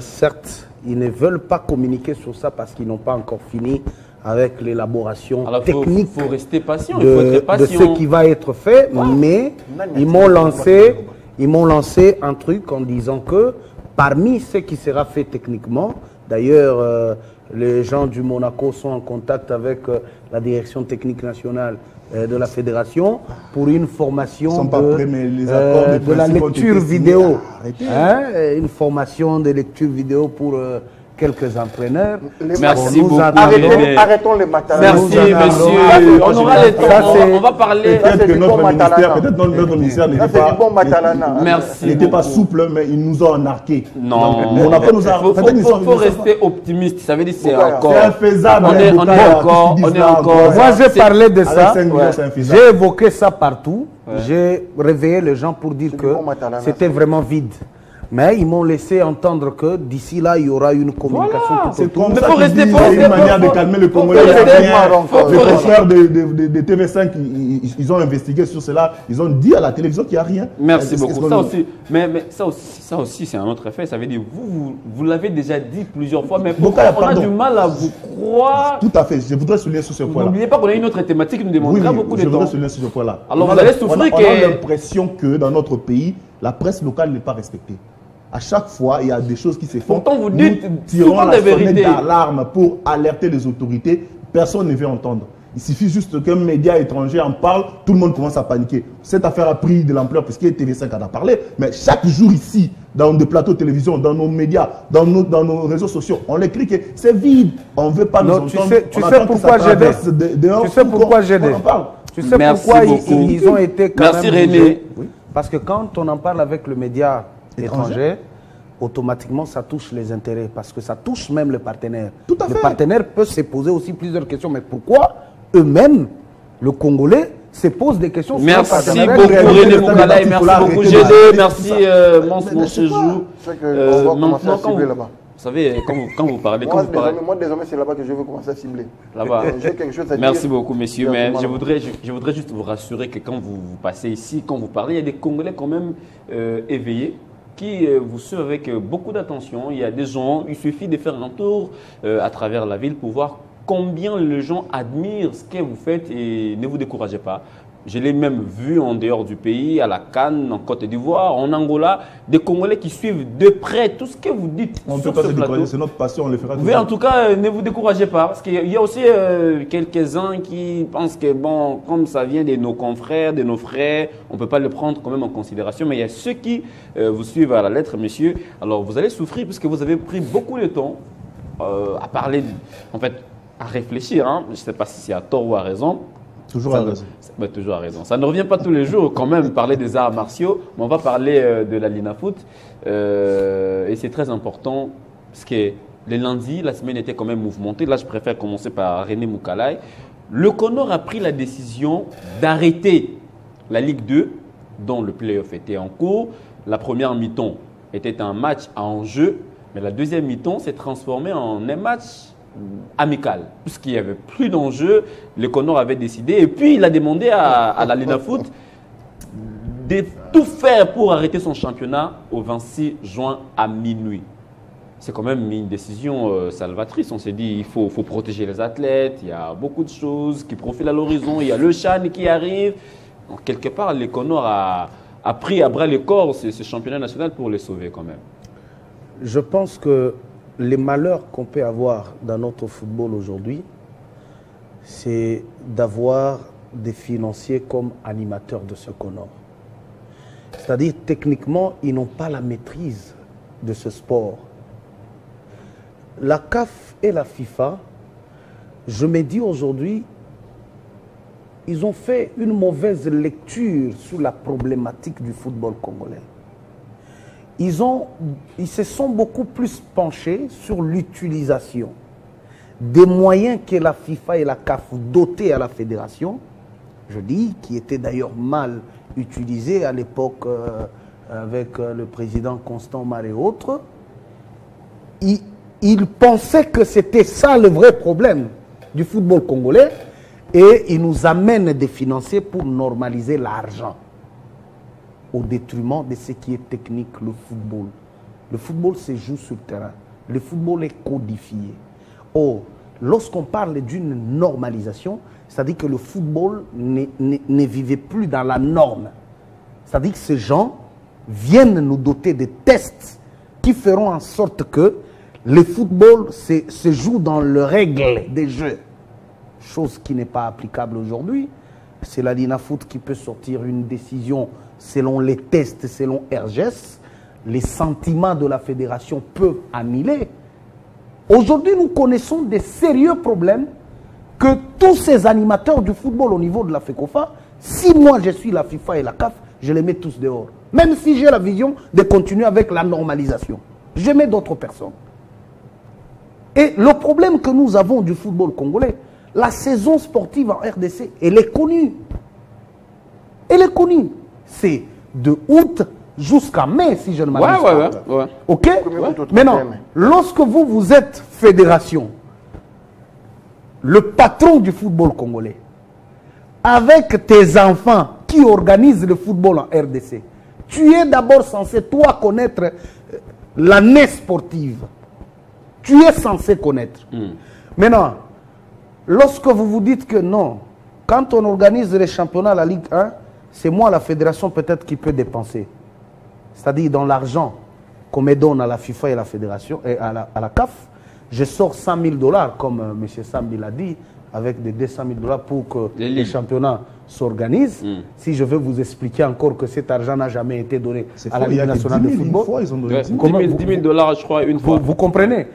certes, ils ne veulent pas communiquer sur ça parce qu'ils n'ont pas encore fini avec l'élaboration technique faut rester patient, il faut être patient. De ce qui va être fait, mais ils m'ont lancé un truc en disant que parmi ce qui sera fait techniquement, d'ailleurs les gens du Monaco sont en contact avec la direction technique nationale de la fédération pour une formation de la lecture vidéo, une formation de lecture vidéo pour quelques entraîneurs. Merci beaucoup. Arrêtons les Matalana. Merci, monsieur. On aura le temps. On va parler. Peut-être que notre ministère n'était pas souple, mais ils nous ont arnaqués. Non. Il faut rester optimiste. Ça veut dire que c'est encore. C'est infaisable. On est encore. Moi, j'ai parlé de ça. J'ai évoqué ça partout. J'ai réveillé les gens pour dire que c'était vraiment vide. Mais ils m'ont laissé entendre que d'ici là, il y aura une communication. C'est comme ça qu'il dit, c'est une manière de calmer le Congolais. Les confrères de TV5, ils ont investigué sur cela. Ils ont dit à la télévision qu'il n'y a rien. Merci beaucoup. Ça aussi, mais ça aussi, c'est un autre effet. Ça veut dire, vous l'avez déjà dit plusieurs fois, mais pourquoi on a du mal à vous croire? Tout à fait. Je voudrais souligner sur ce point-là. N'oubliez pas qu'on a une autre thématique qui nous demandera beaucoup de temps. Je voudrais souligner sur ce point-là. Alors vous allez souffrir on a l'impression que dans notre pays, la presse locale n'est pas respectée. À chaque fois, il y a des choses qui se font. Pourtant, vous dites souvent la sonnette d'alarme pour alerter les autorités. Personne ne veut entendre. Il suffit juste qu'un média étranger en parle, tout le monde commence à paniquer. Cette affaire a pris de l'ampleur parce que TV5 en a parlé. Mais chaque jour ici, dans des plateaux de télévision, dans nos médias, dans nos réseaux sociaux, on écrit que c'est vide. On ne veut pas nous entendre. Tu sais pourquoi j'ai dit. Tu sais pourquoi j'ai dit. Tu sais pourquoi ils ont été quand même. Merci René. Parce que quand on en parle avec le média étranger, automatiquement ça touche les intérêts parce que ça touche même le partenaire. Tout à fait. Le partenaire peut se poser aussi plusieurs questions, mais pourquoi eux-mêmes, le Congolais, se pose des questions sur merci beaucoup René Moukalaï, merci beaucoup GD, merci mon séjour. Maintenant quand vous savez, quand vous parlez... Moi, désormais, c'est là-bas que je veux commencer à cibler. Là-bas. J'ai quelque chose à dire. Merci beaucoup, messieurs. Mais je voudrais juste vous rassurer que quand vous passez ici, quand vous parlez, il y a des Congolais quand même éveillés qui vous suivent avec beaucoup d'attention. Il y a des gens, il suffit de faire un tour à travers la ville pour voir combien les gens admirent ce que vous faites et ne vous découragez pas. Je l'ai même vu en dehors du pays, à la Cannes, en Côte d'Ivoire, en Angola, des Congolais qui suivent de près tout ce que vous dites. On ne peut pas se décourager, c'est notre passion, on le fera. Mais en tout cas, ne vous découragez pas, parce qu'il y a aussi quelques-uns qui pensent que, bon, comme ça vient de nos confrères, de nos frères, on ne peut pas le prendre quand même en considération. Mais il y a ceux qui vous suivent à la lettre, messieurs. Alors, vous allez souffrir, puisque vous avez pris beaucoup de temps à parler, en fait, à réfléchir. Hein. Je ne sais pas si c'est à tort ou à raison. Toujours à raison. Toujours à raison. Ça ne revient pas tous les jours quand même parler des arts martiaux, mais on va parler de la Linafoot. Et c'est très important parce que les lundis, la semaine était quand même mouvementée. Là, je préfère commencer par René Moukalaï. Le Conor a pris la décision d'arrêter la Ligue 2, dont le play-off était en cours. La première mi-temps était un match à enjeu, mais la deuxième mi-temps s'est transformée en un match amical, puisqu'il n'y avait plus d'enjeu, le Conor avait décidé et puis il a demandé à la Linafoot de tout faire pour arrêter son championnat au 26 juin à minuit. C'est quand même une décision salvatrice. On s'est dit il faut protéger les athlètes, il y a beaucoup de choses qui profilent à l'horizon, il y a le CHAN qui arrive. Donc, quelque part, le Conor a a pris à bras le corps ce championnat national pour les sauver quand même. Je pense que les malheurs qu'on peut avoir dans notre football aujourd'hui, c'est d'avoir des financiers comme animateurs de ce qu'on a. C'est-à-dire, techniquement, ils n'ont pas la maîtrise de ce sport. La CAF et la FIFA, je me dis aujourd'hui, ils ont fait une mauvaise lecture sur la problématique du football congolais. Ils se sont beaucoup plus penchés sur l'utilisation des moyens que la FIFA et la CAF dotaient à la fédération, je dis, qui étaient d'ailleurs mal utilisés à l'époque avec le président Constant Mar et autres. Ils pensaient que c'était ça le vrai problème du football congolais et ils nous amènent des financiers pour normaliser l'argent au détriment de ce qui est technique, le football. Le football se joue sur le terrain. Le football est codifié. Or, lorsqu'on parle d'une normalisation, c'est-à-dire que le football ne vivait plus dans la norme. C'est-à-dire que ces gens viennent nous doter de tests qui feront en sorte que le football se joue dans les règles des jeux. Chose qui n'est pas applicable aujourd'hui. C'est la Linafoot qui peut sortir une décision selon les tests, selon RGS. Les sentiments de la fédération peuvent annuler. Aujourd'hui, nous connaissons des sérieux problèmes que tous ces animateurs du football au niveau de la FECOFA, si moi je suis la FIFA et la CAF, je les mets tous dehors. Même si j'ai la vision de continuer avec la normalisation. Je mets d'autres personnes. Et le problème que nous avons du football congolais, la saison sportive en RDC, elle est connue. Elle est connue. C'est de août jusqu'à mai, si je ne m'abuse pas. Ouais. Ok? Maintenant, lorsque vous êtes fédération, le patron du football congolais, avec tes enfants qui organisent le football en RDC, tu es d'abord censé, toi, connaître l'année sportive. Tu es censé connaître. Maintenant, lorsque vous vous dites que non, quand on organise les championnats à la Ligue 1, c'est moi, la fédération, peut-être qui peut dépenser. C'est-à-dire dans l'argent qu'on me donne à la FIFA et à la fédération et à la CAF, je sors 100 000 $, comme M. Sambi l'a dit, avec des 200 000 $ pour que les championnats s'organisent. Si je veux vous expliquer encore que cet argent n'a jamais été donné à la Ligue nationale de football. Une fois, ils ont donné 10 000 $, je crois, une fois. Vous comprenez?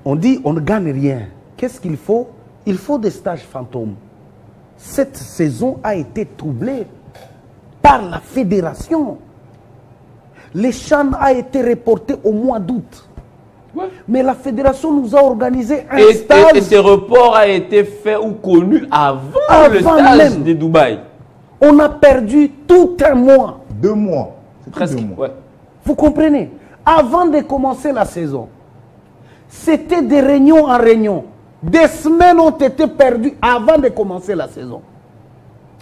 On dit on ne gagne rien. Qu'est-ce qu'il faut? Il faut des stages fantômes. Cette saison a été troublée par la fédération. Les CHAN a été reporté au mois d'août. Ouais. Mais la fédération nous a organisé un stage. Et ce report a été fait ou connu avant le stage même de Dubaï. On a perdu tout un mois. 2 mois. Presque. 2 mois. Ouais. Vous comprenez? Avant de commencer la saison, c'était de réunion en réunion. Des semaines ont été perdues avant de commencer la saison.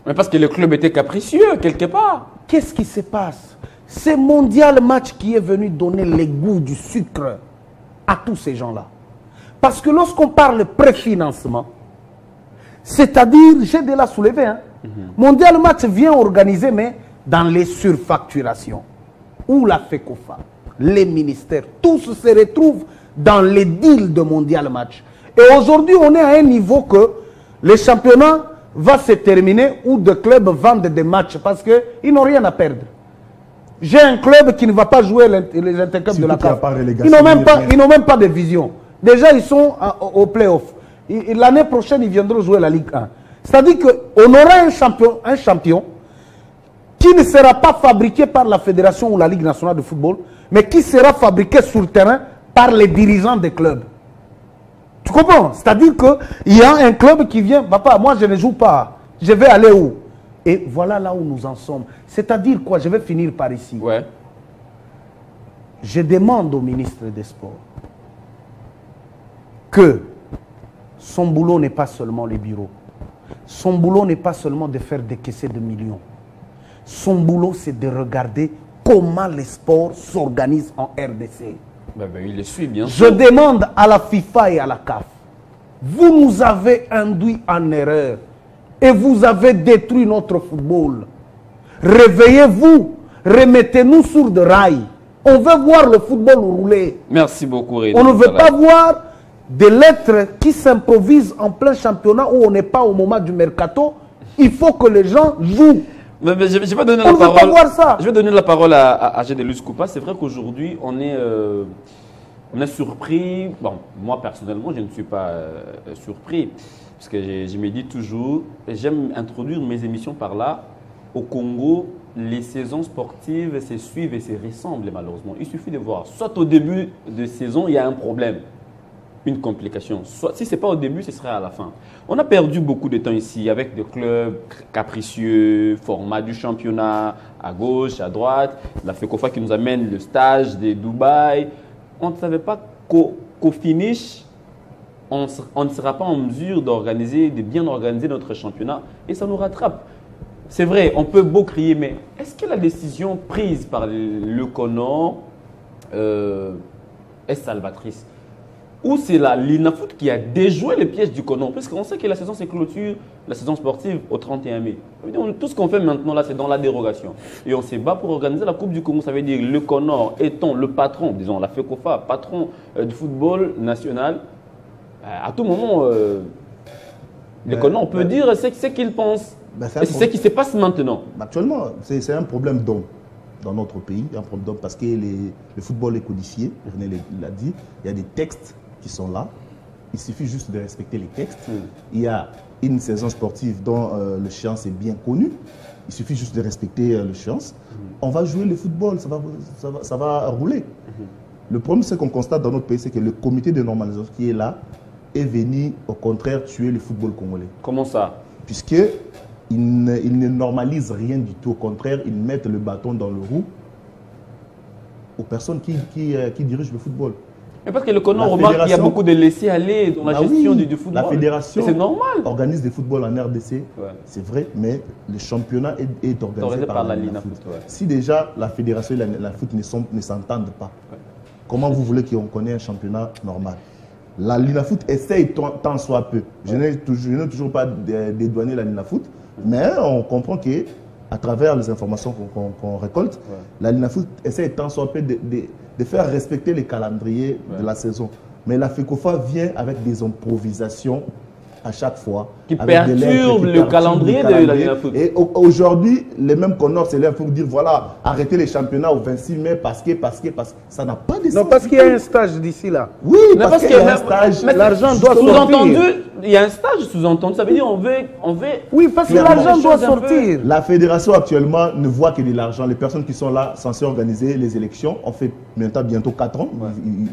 Mais parce que le club était capricieux, quelque part. Qu'est-ce qui se passe? C'est Mondial Match qui est venu donner le goût du sucre à tous ces gens-là. Parce que lorsqu'on parle préfinancement, c'est-à-dire, j'ai de la soulever, hein, Mondial Match vient organiser, mais dans les surfacturations, où la FECOFA, les ministères, tous se retrouvent dans les deals de Mondial Match. Et aujourd'hui, on est à un niveau que le championnat va se terminer où des clubs vendent des matchs parce qu'ils n'ont rien à perdre. J'ai un club qui ne va pas jouer les interclubs de la CAF. Ils n'ont même pas de vision. Déjà, ils sont au play-off. L'année prochaine, ils viendront jouer la Ligue 1. C'est-à-dire qu'on aura un champion qui ne sera pas fabriqué par la Fédération ou la Ligue nationale de football, mais qui sera fabriqué sur le terrain par les dirigeants des clubs. Tu comprends? C'est-à-dire qu'il y a un club qui vient, papa, moi je ne joue pas, je vais aller où? Et voilà là où nous en sommes. C'est-à-dire quoi? Je vais finir par ici. Ouais. Je demande au ministre des Sports que son boulot n'est pas seulement les bureaux. Son boulot n'est pas seulement de faire décaisser de millions. Son boulot, c'est de regarder comment les sports s'organisent en RDC. Il les suit, bien sûr. Je demande à la FIFA et à la CAF, vous nous avez induit en erreur et vous avez détruit notre football. Réveillez-vous, remettez-nous sur de rails. On veut voir le football rouler. Merci beaucoup, René. On ne veut pas voir des lettres qui s'improvisent en plein championnat où on n'est pas au moment du mercato. Il faut que les gens jouent. Mais je vais donner On la ne veut parole. pas voir ça. Je vais donner la parole à Gédélus Koupa. C'est vrai qu'aujourd'hui, on est surpris. Bon, moi personnellement, je ne suis pas surpris. Parce que je me dis toujours, j'aime introduire mes émissions par là. Au Congo, les saisons sportives se suivent et se ressemblent malheureusement. Il suffit de voir. Soit au début de saison, il y a un problème, une complication. Soit, si ce n'est pas au début, ce serait à la fin. On a perdu beaucoup de temps ici avec des clubs capricieux, format du championnat à gauche, à droite. La FECOFA qui nous amène le stage de Dubaï. On ne savait pas qu'au finish, on ne sera pas en mesure de bien organiser notre championnat et ça nous rattrape. C'est vrai, on peut beau crier, mais est-ce que la décision prise par le CONOR est salvatrice? Ou c'est la l'INAFOOT qui a déjoué les pièges du CONOR? Parce qu'on sait que la saison se clôture, la saison sportive, au 31 mai. Tout ce qu'on fait maintenant, là, c'est dans la dérogation. Et on se bat pour organiser la Coupe du Congo. Ça veut dire le CONOR étant le patron, disons la FECOFA, patron du football national. À tout moment, le CONOR, on peut dire ce qu'il pense. C'est ce qui se passe maintenant. Actuellement, c'est un problème d'homme dans notre pays. Un problème d'homme parce que le football est codifié, René l'a dit. Il y a des textes qui sont là. Il suffit juste de respecter les textes. Il y a une saison sportive dont l'échéance est bien connue. Il suffit juste de respecter l'échéance. On va jouer le football, ça va rouler. Le problème, c'est qu'on constate dans notre pays, c'est que le comité de normalisation qui est là est venu, au contraire, tuer le football congolais. Comment ça? Puisque ils ne normalisent rien du tout. Au contraire, ils mettent le bâton dans le roue aux personnes qui dirigent le football. Mais parce que le CONOR remarque qu'il y a beaucoup de laisser-aller dans la gestion du football. La fédération organise des footballs en RDC, c'est vrai, mais le championnat est organisé par la LINAFOOT. Si déjà la fédération et la foot ne s'entendent pas, comment vous voulez qu'on connaisse un championnat normal? La LINAFOOT essaye tant soit peu. Je n'ai toujours pas dédouané la LINAFOOT, mais on comprend qu'à travers les informations qu'on récolte, la LINAFOOT essaye tant soit peu de faire respecter les calendriers de la saison. Mais la FECOFA vient avec des improvisations à chaque fois. Qui perturbent le calendrier de la LINAFOOT. Et aujourd'hui, les mêmes CONOR s'élèvent pour dire voilà, arrêtez les championnats au 26 mai parce que ça n'a pas de sens. Non, parce qu'il y a un stage d'ici là. Oui, parce qu'il y a un stage. L'argent doit sous-entendu, il y a un stage sous-entendu. Ça veut dire on veut. Oui, parce que l'argent doit sortir. La fédération actuellement ne voit que de l'argent. Les personnes qui sont là censées organiser les élections ont fait bientôt 4 ans.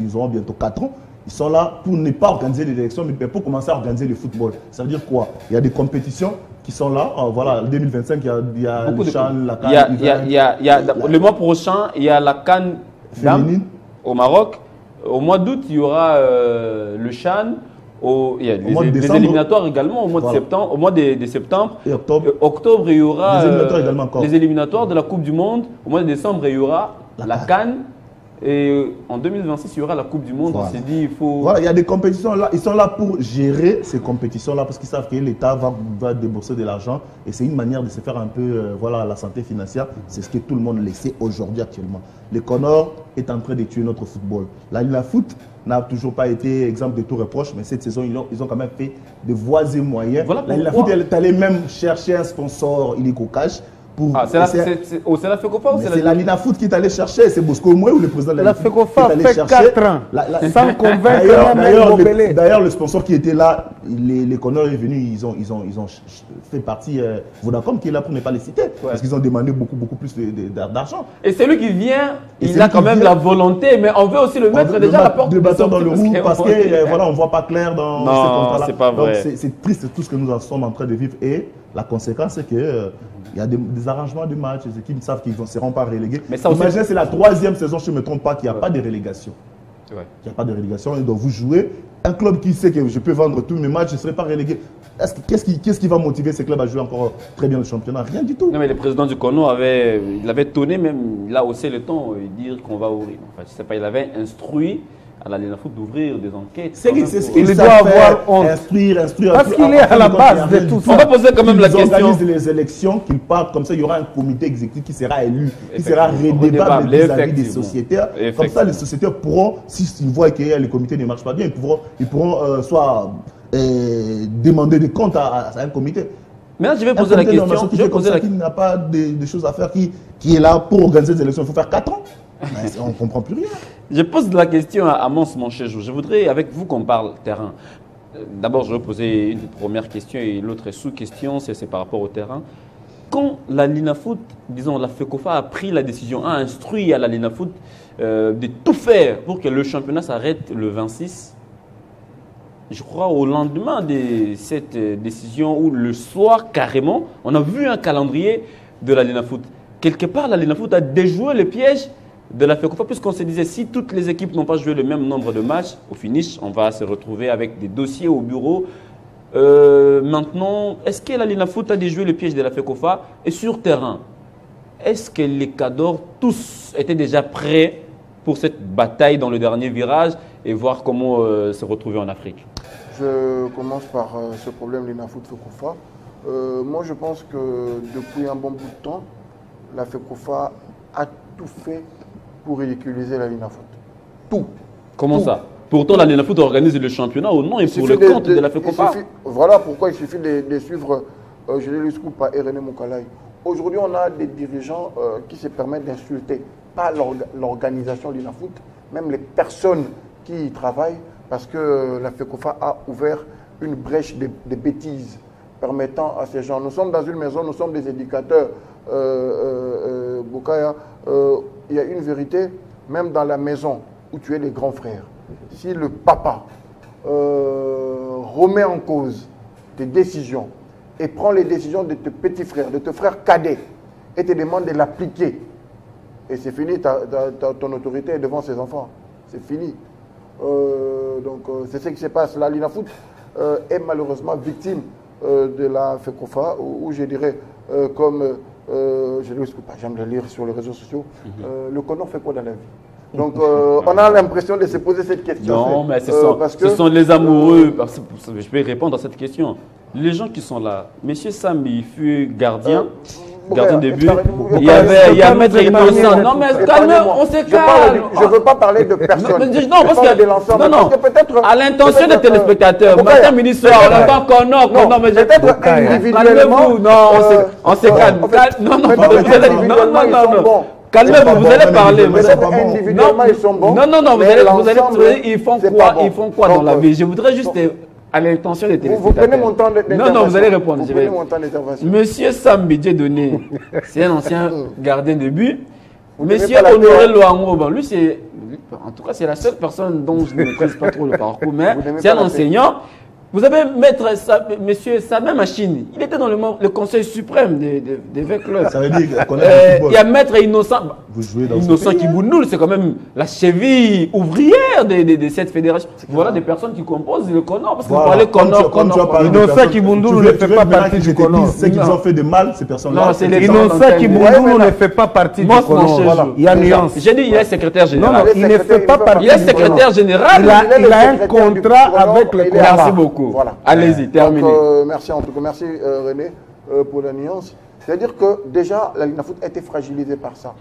Ils auront bientôt 4 ans. Ils sont là pour ne pas organiser les élections, mais pour commencer à organiser le football. Ça veut dire quoi? Il y a des compétitions qui sont là. Voilà, 2025, il y a le CHAN, la CAN. Le mois prochain, il y a la CAN féminine au Maroc. Au mois d'août, il y aura le CHAN. Il y a les éliminatoires également au mois de septembre. Au mois de septembre. Et octobre, il y aura les éliminatoires également encore. Les éliminatoires de la Coupe du Monde. Au mois de décembre, il y aura la CAN. Et en 2026, il y aura la Coupe du Monde. Voilà. On s'est dit, il faut... Voilà, il y a des compétitions là. Ils sont là pour gérer ces compétitions-là parce qu'ils savent que l'État va débourser de l'argent. Et c'est une manière de se faire un peu la santé financière. C'est ce que tout le monde le sait aujourd'hui actuellement. Le CONOR est en train de tuer notre football. La LINAFOOT n'a toujours pas été exemple de tout reproche, mais cette saison, ils ont quand même fait de voies et moyens. Voilà la LINAFOOT est allée même chercher un sponsor illico cash. C'est la FECOFA ou c'est la LINAFOOT qui est allé chercher? C'est Bosco Moué ou le président de la FECOFA fait 4 ans sans convaincre. D'ailleurs, le sponsor qui était là, les CONOR est venu, ils ont fait partie Vodacom qui est là pour ne pas les citer. Parce qu'ils ont demandé beaucoup plus d'argent. Et celui qui vient, il a quand même la volonté, mais on veut aussi le mettre déjà à la porte. Le bâton dans le roue parce que voilà, on ne voit pas clair dans ces contrats-là. C'est pas vrai. Donc c'est triste tout ce que nous sommes en train de vivre. Et la conséquence, c'est que il y a des arrangements de matchs, les équipes savent qu'ils ne seront pas relégués. Imaginez, c'est la 3e saison, je ne me trompe pas, qu'il n'y a pas de relégation. Il n'y a pas de relégation, et donc vous jouez. Un club qui sait que je peux vendre tous mes matchs, je ne serai pas relégué. Qu'est-ce qui va motiver ces clubs à jouer encore très bien le championnat? Rien du tout. Non, mais le président du CONOR avait tonné même, il a haussé le ton et dire qu'on va ouvrir. Enfin, je sais pas, il avait instruit à la Linafoot d'ouvrir des enquêtes. Il doit avoir honte. Instruire. Parce qu'il est à la base de tout ça. On va poser quand même la question. Ils organisent les élections, qu'ils partent, comme ça il y aura un comité exécutif qui sera élu, qui sera redébatable vis-à-vis des sociétaires. Comme ça les sociétaires pourront, s'ils voient que le comité ne marche pas bien, ils pourront soit demander des comptes à un comité. Maintenant, je vais poser la question. Qui n'a pas de choses à faire, qui est là pour organiser des élections. Il faut faire 4 ans. On ne comprend plus rien. Je pose la question à Mons Manchejou. Je voudrais, avec vous, qu'on parle terrain. D'abord, je vais poser une première question et l'autre sous-question, c'est par rapport au terrain. Quand la Linafoot, disons la FECOFA a pris la décision, a instruit à la Linafoot de tout faire pour que le championnat s'arrête le 26, je crois au lendemain de cette décision ou le soir carrément, on a vu un calendrier de la Linafoot. Quelque part, la Linafoot a déjoué le piège de la FECOFA, puisqu'on se disait si toutes les équipes n'ont pas joué le même nombre de matchs, au finish, on va se retrouver avec des dossiers au bureau. Maintenant, est-ce que la Linafoot a déjoué le piège de la FECOFA? Et sur terrain, est-ce que les cadors, tous, étaient déjà prêts pour cette bataille dans le dernier virage et voir comment se retrouver en Afrique? Je commence par ce problème Linafoot-FECOFA. Moi, je pense que depuis un bon bout de temps, la FECOFA a tout fait pour ridiculiser la Linafoot. Tout. Comment ça? Pourtant, la Linafoot organise le championnat au nom et pour le compte de la FECOFA. Voilà pourquoi il suffit de suivre Général Scoop et René Moukalaï. Aujourd'hui, on a des dirigeants qui se permettent d'insulter, pas l'organisation Linafoot, même les personnes qui y travaillent, parce que la FECOFA a ouvert une brèche de bêtises permettant à ces gens. Nous sommes dans une maison, nous sommes des éducateurs. Boukaya, il y a une vérité, même dans la maison où tu es les grands frères. Si le papa remet en cause tes décisions et prend les décisions de tes petits frères, de tes frères cadets, et te demande de l'appliquer, et c'est fini, ton autorité est devant ses enfants. C'est fini. Donc c'est ce qui se passe. La Linafoot est malheureusement victime de la FECOFA, où je dirais, comme j'aime le lire sur les réseaux sociaux, le Conan fait quoi dans la vie? Donc on a l'impression de se poser cette question. Non, mais ce sont les amoureux. Je vais répondre à cette question. Les gens qui sont là, Monsieur Sambi fut gardien. Gardien de but. Il y a Maître Innocent. Non, mais calmez, on se calme. Je ne veux pas parler de personne. Non, parce que peut-être à l'intention des téléspectateurs, matin, midi, soir, on entend qu'on non, mais peut-être individuellement. Non, on se calme. Non. Calmez-vous, vous allez parler. Individuellement, ils sont bons. Non, vous allez. Ils font quoi dans la vie? Je voudrais juste. À l'intention des téléspectateurs. Vous prenez mon temps d'intervention. Non, vous allez répondre. Vous prenez mon temps d'intervention. Monsieur Sambi Dieudonné, c'est un ancien gardien de but. Monsieur Honoré Loango, lui, c'est. En tout cas, c'est la seule personne dont je ne maîtrise pas trop le parcours, mais c'est un enseignant. Vous avez Monsieur Samé Machine, il était dans le Conseil suprême des clubs. Ça veut dire il y a Maître Innocent. Innocent Kibounoul, c'est quand même la cheville ouvrière de cette fédération. Voilà des personnes qui composent le Conor. Parce que vous parlez Conor. Innocent Kibounoul ne fait pas partie du Conor. Ceux qui ont fait de mal, ces personnes-là. Innocent Kibounoul ne fait pas partie du Conor. Il y a nuance. J'ai dit, il est secrétaire général. Non, il ne fait pas partie. Il est secrétaire général. Il a un contrat avec le Conor. Merci beaucoup. Voilà. Allez-y, terminez. Merci en tout cas, merci René pour la nuance. C'est-à-dire que déjà, la Linafoot a été fragilisée par ça.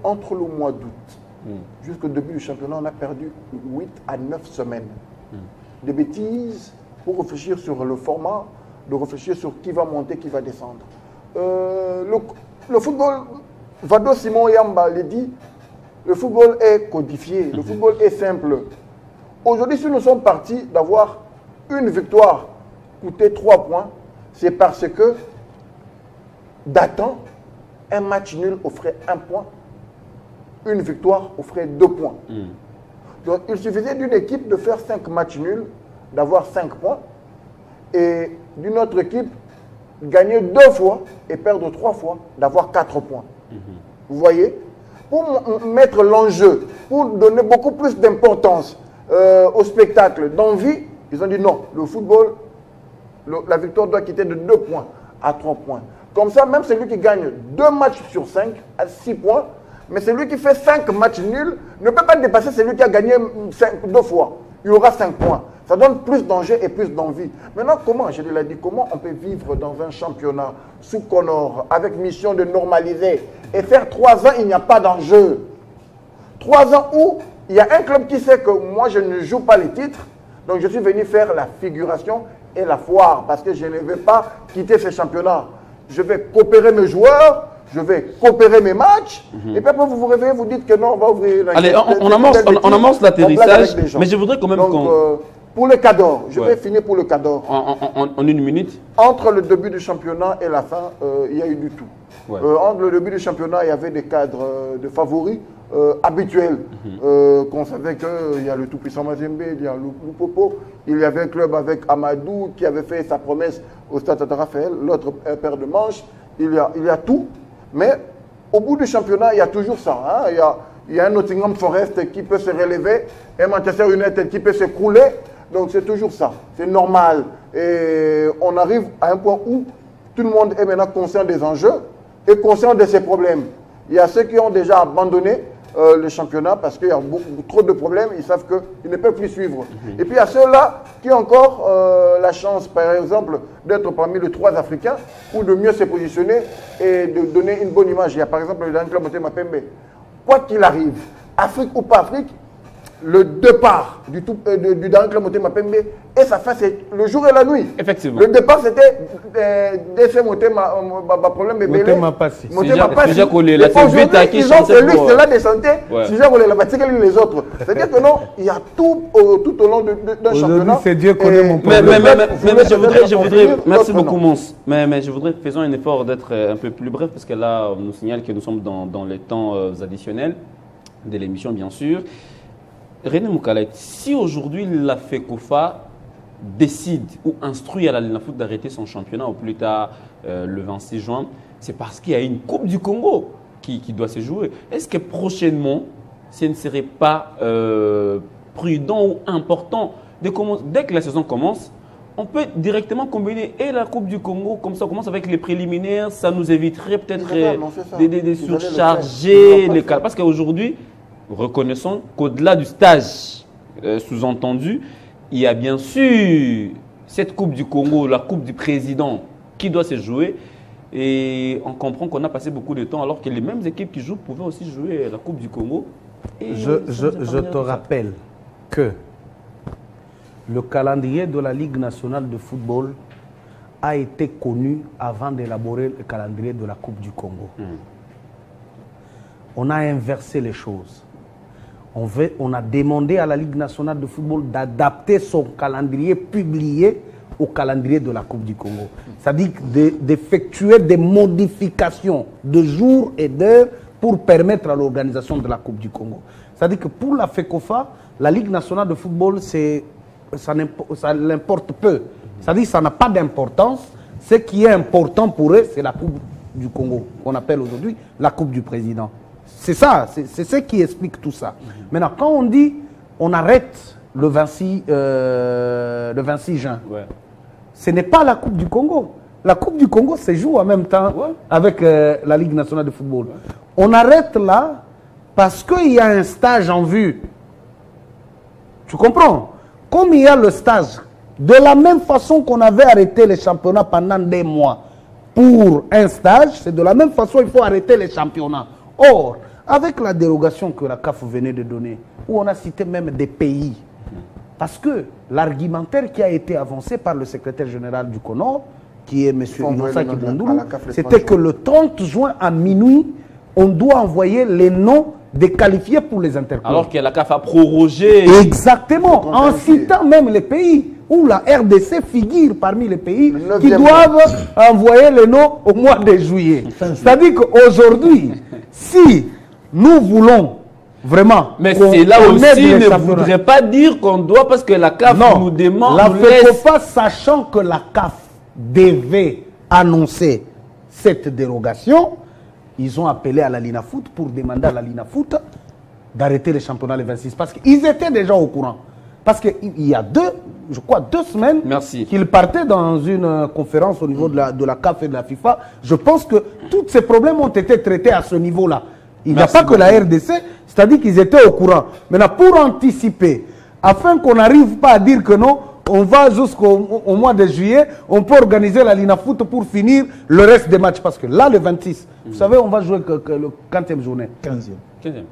Entre le mois d'août jusqu'au début du championnat, on a perdu 8 à 9 semaines. Des bêtises pour réfléchir sur le format, de réfléchir sur qui va monter, qui va descendre. Le football, Vado Simon Yamba l'a dit, le football est codifié, le football est simple. Aujourd'hui, si nous sommes partis d'avoir une victoire coûtée 3 points, c'est parce que datant, un match nul offrait 1 point, une victoire offrait 2 points. Donc il suffisait d'une équipe de faire 5 matchs nuls, d'avoir 5 points, et d'une autre équipe gagner 2 fois et perdre 3 fois, d'avoir 4 points. Vous voyez? Pour mettre l'enjeu, pour donner beaucoup plus d'importance au spectacle, d'envie, ils ont dit non, le football, la victoire doit quitter de 2 points à 3 points. Comme ça, même celui qui gagne 2 matchs sur 5 à 6 points Mais celui qui fait 5 matchs nuls ne peut pas dépasser celui qui a gagné 2 fois. Il aura 5 points. Ça donne plus d'enjeux et plus d'envie. Maintenant, comment, je l'ai dit, comment on peut vivre dans un championnat sous Connor avec mission de normaliser et faire 3 ans, il n'y a pas d'enjeu. 3 ans où il y a un club qui sait que moi, je ne joue pas les titres. Donc, je suis venu faire la figuration et la foire parce que je ne vais pas quitter ce championnat. Je vais coopérer mes joueurs. Je vais coopérer mes matchs, et puis après vous vous réveillez, vous dites que non, on va ouvrir la... Allez, on amorce l'atterrissage, mais je voudrais quand même qu'on... pour le Cador, je vais finir pour le Cador. En 1 minute. Entre le début du championnat et la fin, il y a eu du tout. Ouais. Entre le début du championnat, il y avait des cadres de favoris habituels, qu'on savait qu'il y a le tout-puissant Mazembe, il y a Lupopo, il y avait un club avec Amadou qui avait fait sa promesse au Stade Tata Raphaël, l'autre paire de manches, il y a tout. Mais au bout du championnat, il y a toujours ça. Hein? Il y a un Nottingham Forest qui peut se relever, un Manchester United qui peut s'écrouler. Donc c'est toujours ça. C'est normal. Et on arrive à un point où tout le monde est maintenant conscient des enjeux et conscient de ses problèmes. Il y a ceux qui ont déjà abandonné le championnat parce qu'il y a trop de problèmes. Ils savent qu'ils ne peuvent plus suivre. Et puis il y a ceux-là qui ont encore la chance, par exemple, d'être parmi les 3 Africains ou de mieux se positionner et de donner une bonne image. Il y a par exemple le dernier club Motema Pembe. Quoi qu'il arrive, Afrique ou pas Afrique, le départ du dernier club Motema Pembe et sa fin, c'est le jour et la nuit. Effectivement. Le départ, c'était DC Motema, problème, mais Motema Passi. Motema Passi. Déjà collé, là, c'est aujourd'hui, ils ont celui qui est là de santé, c'est déjà collé, là, les autres. C'est-à-dire que non, il y a tout au long d'un championnat. C'est Dieu connaît mon problème. Mais je voudrais, merci beaucoup, Mons. Mais je voudrais, faisons un effort d'être un peu plus bref, parce que là, on nous signale que nous sommes dans les temps additionnels de l'émission, bien sûr. René Moukalait, si aujourd'hui la FECOFA décide ou instruit à la Linafoot d'arrêter son championnat au plus tard le 26 juin, c'est parce qu'il y a une Coupe du Congo qui doit se jouer. Est-ce que prochainement, ce ne serait pas prudent ou important dès que la saison commence, on peut directement combiner et la Coupe du Congo, comme ça on commence avec les préliminaires, ça nous éviterait peut-être de surcharger les cas. Parce qu'aujourd'hui, reconnaissons qu'au-delà du stage sous-entendu, il y a bien sûr cette Coupe du Congo, la Coupe du Président qui doit se jouer. Et on comprend qu'on a passé beaucoup de temps alors que les mêmes équipes qui jouent pouvaient aussi jouer la Coupe du Congo. Et je te rappelle que le calendrier de la Ligue nationale de football a été connu avant d'élaborer le calendrier de la Coupe du Congo. On a inversé les choses. On a demandé à la Ligue nationale de football d'adapter son calendrier publié au calendrier de la Coupe du Congo. C'est-à-dire d'effectuer des modifications de jours et d'heures pour permettre à l'organisation de la Coupe du Congo. C'est-à-dire que pour la FECOFA, la Ligue nationale de football, ça l'importe peu. C'est-à-dire que ça n'a pas d'importance. Ce qui est important pour eux, c'est la Coupe du Congo, qu'on appelle aujourd'hui la Coupe du Président. C'est ça, c'est ce qui explique tout ça. Maintenant, quand on dit on arrête le 26 juin, ce n'est pas la Coupe du Congo. La Coupe du Congo se joue en même temps avec la Ligue nationale de football. On arrête là parce qu'il y a un stage en vue. Tu comprends? Comme il y a le stage, de la même façon qu'on avait arrêté les championnats pendant des mois pour un stage, c'est de la même façon qu'il faut arrêter les championnats. Or, avec la dérogation que la CAF venait de donner, où on a cité même des pays, parce que l'argumentaire qui a été avancé par le secrétaire général du CONOR, qui est M. Innocent Kibondoulou, c'était que le 30 juin à minuit, on doit envoyer les noms des qualifiés pour les interclubs. Alors que la CAF a prorogé. Exactement, en citant même les pays où la RDC figure parmi les pays qui doivent envoyer les noms au mois de juillet. C'est-à-dire qu'aujourd'hui, si nous voulons vraiment... Mais c'est là aussi, ne voudrait pas dire qu'on doit, parce que la CAF nous demande... La FECOFA, sachant que la CAF devait annoncer cette dérogation, ils ont appelé à la Linafoot pour demander à la Linafoot d'arrêter les championnats le 26. Parce qu'ils étaient déjà au courant. Parce qu'il y a 2 semaines qu'ils partaient dans une conférence au niveau de la CAF et de la FIFA. Je pense que tous ces problèmes ont été traités à ce niveau-là. Il n'y a pas que la RDC, c'est-à-dire qu'ils étaient au courant. Maintenant, pour anticiper, afin qu'on n'arrive pas à dire que non, on va jusqu'au mois de juillet, on peut organiser la Linafoot pour finir le reste des matchs. Parce que là, le 26, vous savez, on va jouer que le 15e journée. 15e journée.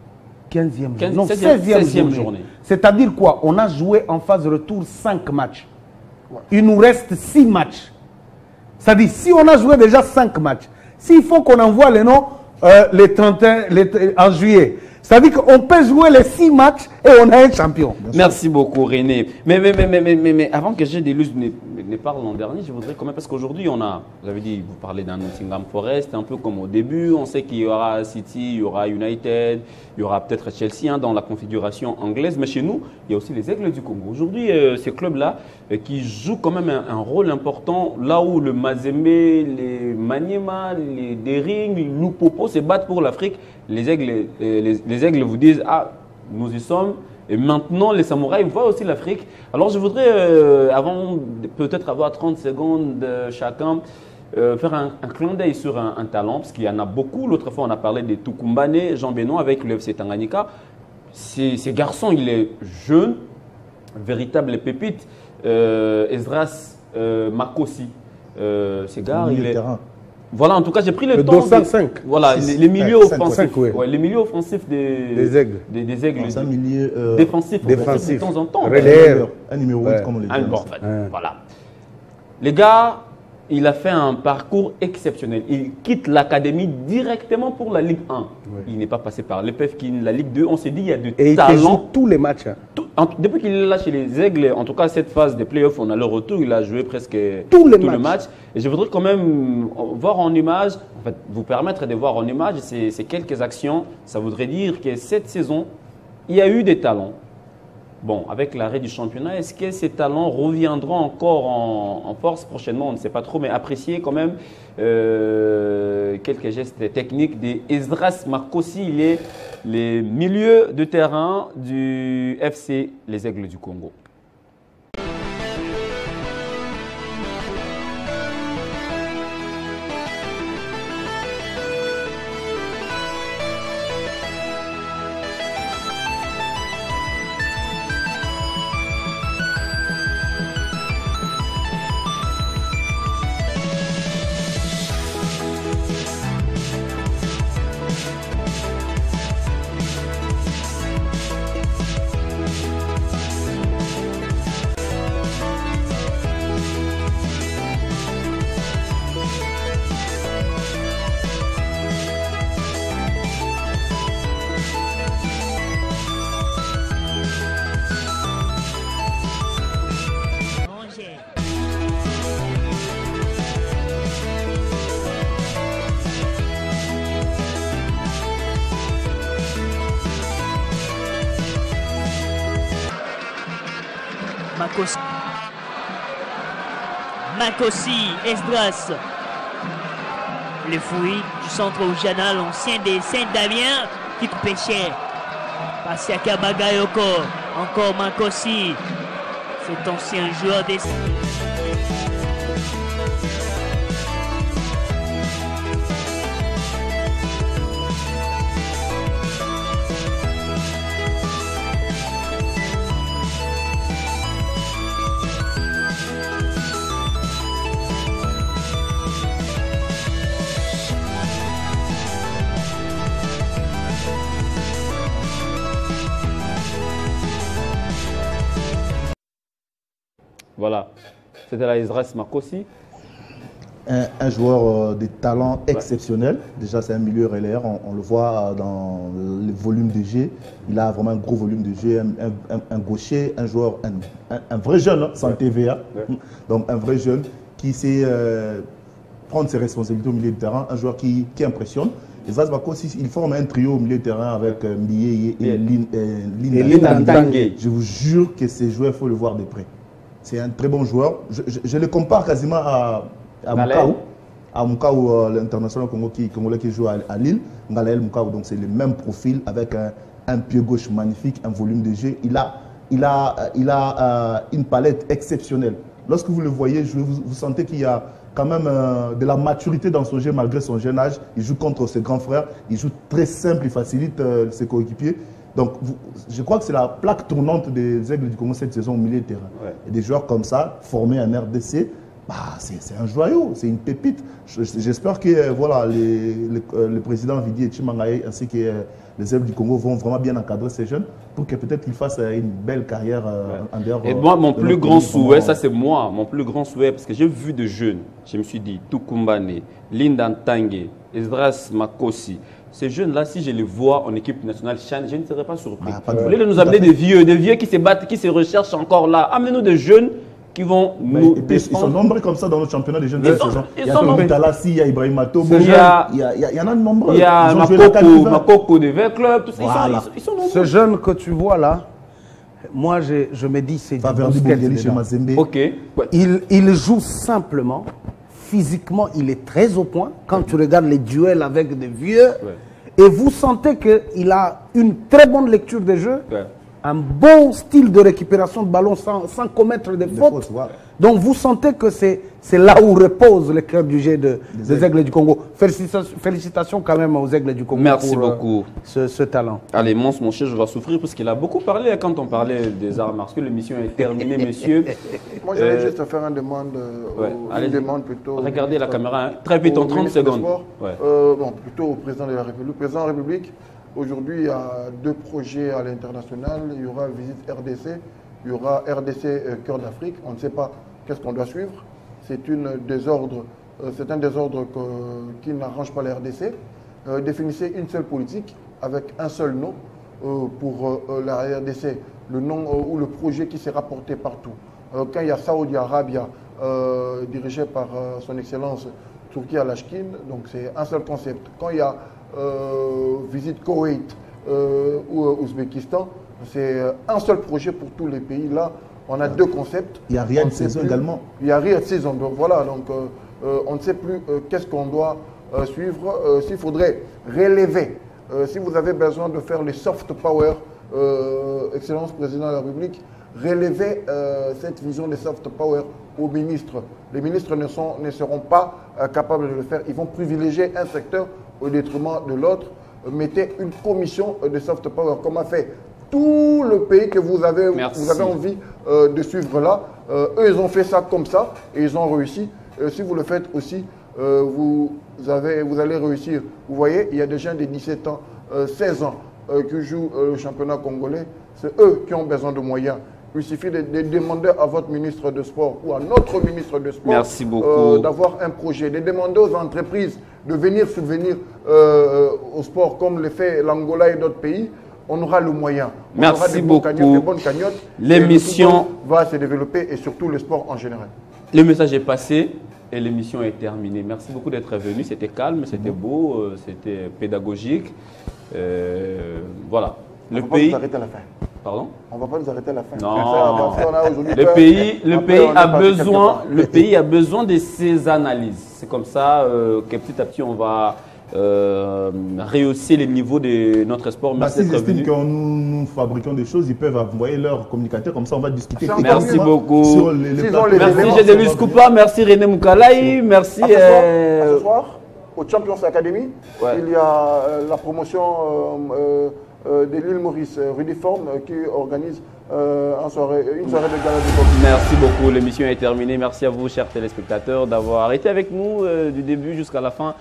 Non, 16e journée. C'est-à-dire quoi? On a joué en phase retour 5 matchs. Il nous reste 6 matchs. C'est-à-dire, si on a joué déjà 5 matchs, s'il faut qu'on envoie les noms les 31 en juillet, c'est-à-dire qu'on peut jouer les 6 matchs et on a un champion. Merci beaucoup, René. Mais avant que j'ai des luttes ne parle l'an dernier, je voudrais quand même, parce qu'aujourd'hui, on a, vous avez dit, vous parlez d'un Nottingham Forest, un peu comme au début, on sait qu'il y aura City, il y aura United, il y aura peut-être Chelsea dans la configuration anglaise, mais chez nous, il y a aussi les Aigles du Congo. Aujourd'hui, ces clubs-là qui jouent quand même un rôle important, là où le Mazembe, les Maniema, les Dering, les Lupopo se battent pour l'Afrique, les Aigles vous disent, ah, nous y sommes. Et maintenant, les samouraïs voient aussi l'Afrique. Alors, je voudrais, avant peut-être avoir 30 secondes chacun, faire un clin d'œil sur un talent, parce qu'il y en a beaucoup. L'autre fois, on a parlé de Tukumbane, Jean Benoît avec le FC Tanganyika. Ces garçons, il est jeune, véritable pépite. Esdras Makosi, ces gars, il est... Voilà, en tout cas, j'ai pris le temps. 205. Voilà, les milieux offensifs. Ouais, les milieux offensifs des Aigles. Des Aigles. C'est un milieu défensif de temps en temps. Un numéro 8, comme on le dit. Voilà. Les gars, il a fait un parcours exceptionnel. Il quitte l'académie directement pour la Ligue 1. Oui. Il n'est pas passé par l'EPF, la Ligue 2. On s'est dit, il y a de talents. Il joue tous les matchs. Depuis qu'il est là chez les Aigles, en tout cas cette phase des playoffs, on a le retour, il a joué presque tous les matchs. Et je voudrais quand même voir en image, en fait, vous permettre de voir en image ces quelques actions. Ça voudrait dire que cette saison, il y a eu des talents. Bon, avec l'arrêt du championnat, est-ce que ces talents reviendront encore en force prochainement? On ne sait pas trop, mais apprécier quand même quelques gestes techniques d'Esdras Makosi. Il est les milieux de terrain du FC Les Aigles du Congo. Makosi, Esdras. Le fruit du centre Oujana, l'ancien des Saint-Damien, qui pêchait. Pasiaka Bagayoko, encore Makosi, cet ancien joueur des... Voilà, c'était la Esdras Makosi. Un joueur de talent exceptionnel. Déjà, c'est un milieu relayeur. On le voit dans le volume de jeu. Il a vraiment un gros volume de jeu. Un gaucher, un joueur, un vrai jeune, hein, sans TVA. Donc, un vrai jeune qui sait prendre ses responsabilités au milieu de terrain. Un joueur qui impressionne. Esdras Makosi, il forme un trio au milieu de terrain avec Mbiye et Lin. Je vous jure que ces joueurs, il faut le voir de près. C'est un très bon joueur. Je le compare quasiment à Moukaou, l'international congolais qui joue à Lille. Ngalael Moukaou, donc c'est le même profil avec un pied gauche magnifique, un volume de jeu. Il a une palette exceptionnelle. lorsque vous le voyez jouer, vous sentez qu'il y a quand même de la maturité dans son jeu malgré son jeune âge. Il joue contre ses grands frères, il joue très simple, il facilite ses coéquipiers. Donc, je crois que c'est la plaque tournante des Aigles du Congo cette saison au milieu de terrain. Ouais. Et des joueurs comme ça, formés en RDC, bah, c'est un joyau, c'est une pépite. J'espère que voilà, le président Vidi et Chimangaye ainsi que les Aigles du Congo vont vraiment bien encadrer ces jeunes pour que peut-être qu'ils fassent une belle carrière en dehors. Et moi, mon plus grand souhait, ça c'est moi, mon plus grand souhait, parce que j'ai vu de jeunes, je me suis dit, Tukumbane, Linda Ntangue, Esdras Makosi. Ces jeunes-là, si je les vois en équipe nationale, je ne serais pas surpris. Vous voulez nous amener des vieux qui se battent, qui se recherchent encore là. Amenez-nous des jeunes qui vont nous défendre. Ils sont nombreux comme ça dans notre championnat des jeunes de la saison. Il y a Talassi, il y a Ibrahim Mato, il y en a de nombreux. Il y a Makoko de V Club, tout ça. Voilà. Ils sont nombreux. Ce jeune que tu vois là, moi je me dis c'est du okay. Il joue simplement. Physiquement, il est très au point. Quand tu regardes les duels avec des vieux, et vous sentez qu'il a une très bonne lecture des jeux, un bon style de récupération de ballon sans commettre des fautes. Donc vous sentez que c'est là où repose le cœur du jeu des Aigles du Congo. Félicitations quand même aux Aigles du Congo. Merci beaucoup. Ce talent. Allez, mon cher, je vais souffrir parce qu'il a beaucoup parlé quand on parlait des arts martiaux. L'émission est terminée, messieurs. Moi, j'allais juste faire une demande, une demande plutôt. Regardez la caméra, hein. Très vite, en 30 secondes. Bon, plutôt au président de la République. Le président de la République, aujourd'hui, il y a 2 projets à l'international. Il y aura visite RDC, il y aura RDC Cœur d'Afrique. On ne sait pas qu'est-ce qu'on doit suivre. C'est un désordre qui n'arrange pas la RDC. Définissez une seule politique avec un seul nom pour la RDC, le nom ou le projet qui s'est rapporté partout. Quand il y a Saudi Arabia, dirigé par son Excellence Turki Al-Ashkin, donc c'est un seul concept. Quand il y a visite Koweït ou Ouzbékistan, c'est un seul projet pour tous les pays. Là, on a 2 concepts. Il y a Riyad Saison également. Il y a Riyad Saison. Donc voilà, donc, on ne sait plus qu'est-ce qu'on doit suivre. S'il faudrait relever, si vous avez besoin de faire les soft power, Excellence Président de la République, relevez cette vision des soft power aux ministres. Les ministres ne seront pas capables de le faire. Ils vont privilégier un secteur au détriment de l'autre. Mettez une commission de soft power, comme a fait tout le pays que vous avez envie de suivre là. Eux, ils ont fait ça comme ça et ils ont réussi. Si vous le faites aussi, vous allez réussir. Vous voyez, il y a des gens de 17 ans, 16 ans qui jouent le championnat congolais. C'est eux qui ont besoin de moyens. Il suffit de demander à votre ministre de sport ou à notre ministre de sport d'avoir un projet, de demander aux entreprises de venir subvenir au sport comme le fait l'Angola et d'autres pays. On aura le moyen. Merci beaucoup. Des bonnes cagnottes. L'émission va se développer et surtout le sport en général. Le message est passé et l'émission est terminée. Merci beaucoup d'être venu. C'était calme, c'était beau, c'était pédagogique. Voilà. On ne va pas nous arrêter à la fin. Pardon? On ne va pas nous arrêter à la fin. Non. Le pays a besoin de ces analyses. C'est comme ça que petit à petit on va rehausser les niveaux de notre sport. Merci d'être venu. Quand nous fabriquons des choses, ils peuvent envoyer leurs communicateurs, comme ça on va discuter. Merci beaucoup. Merci Gédélus Koupa, merci René Moukalaï, merci. Ce soir, au Champions Academy, il y a la promotion de l'île Maurice, Rudiform, qui organise une soirée de gala de boxe. Merci beaucoup, l'émission est terminée. Merci à vous, chers téléspectateurs, d'avoir été avec nous du début jusqu'à la fin.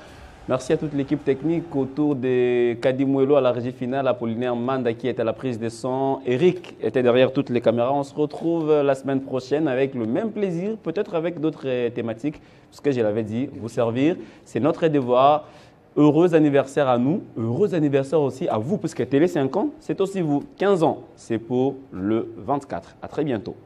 Merci à toute l'équipe technique autour de Kadi Mouelo à la régie finale, Apollinaire Manda qui était à la prise de son, Eric était derrière toutes les caméras. On se retrouve la semaine prochaine avec le même plaisir, peut-être avec d'autres thématiques, parce que je l'avais dit, vous servir, c'est notre devoir. Heureux anniversaire à nous, heureux anniversaire aussi à vous, puisque Télé 5 ans, c'est aussi vous. 15 ans, c'est pour le 24. À très bientôt.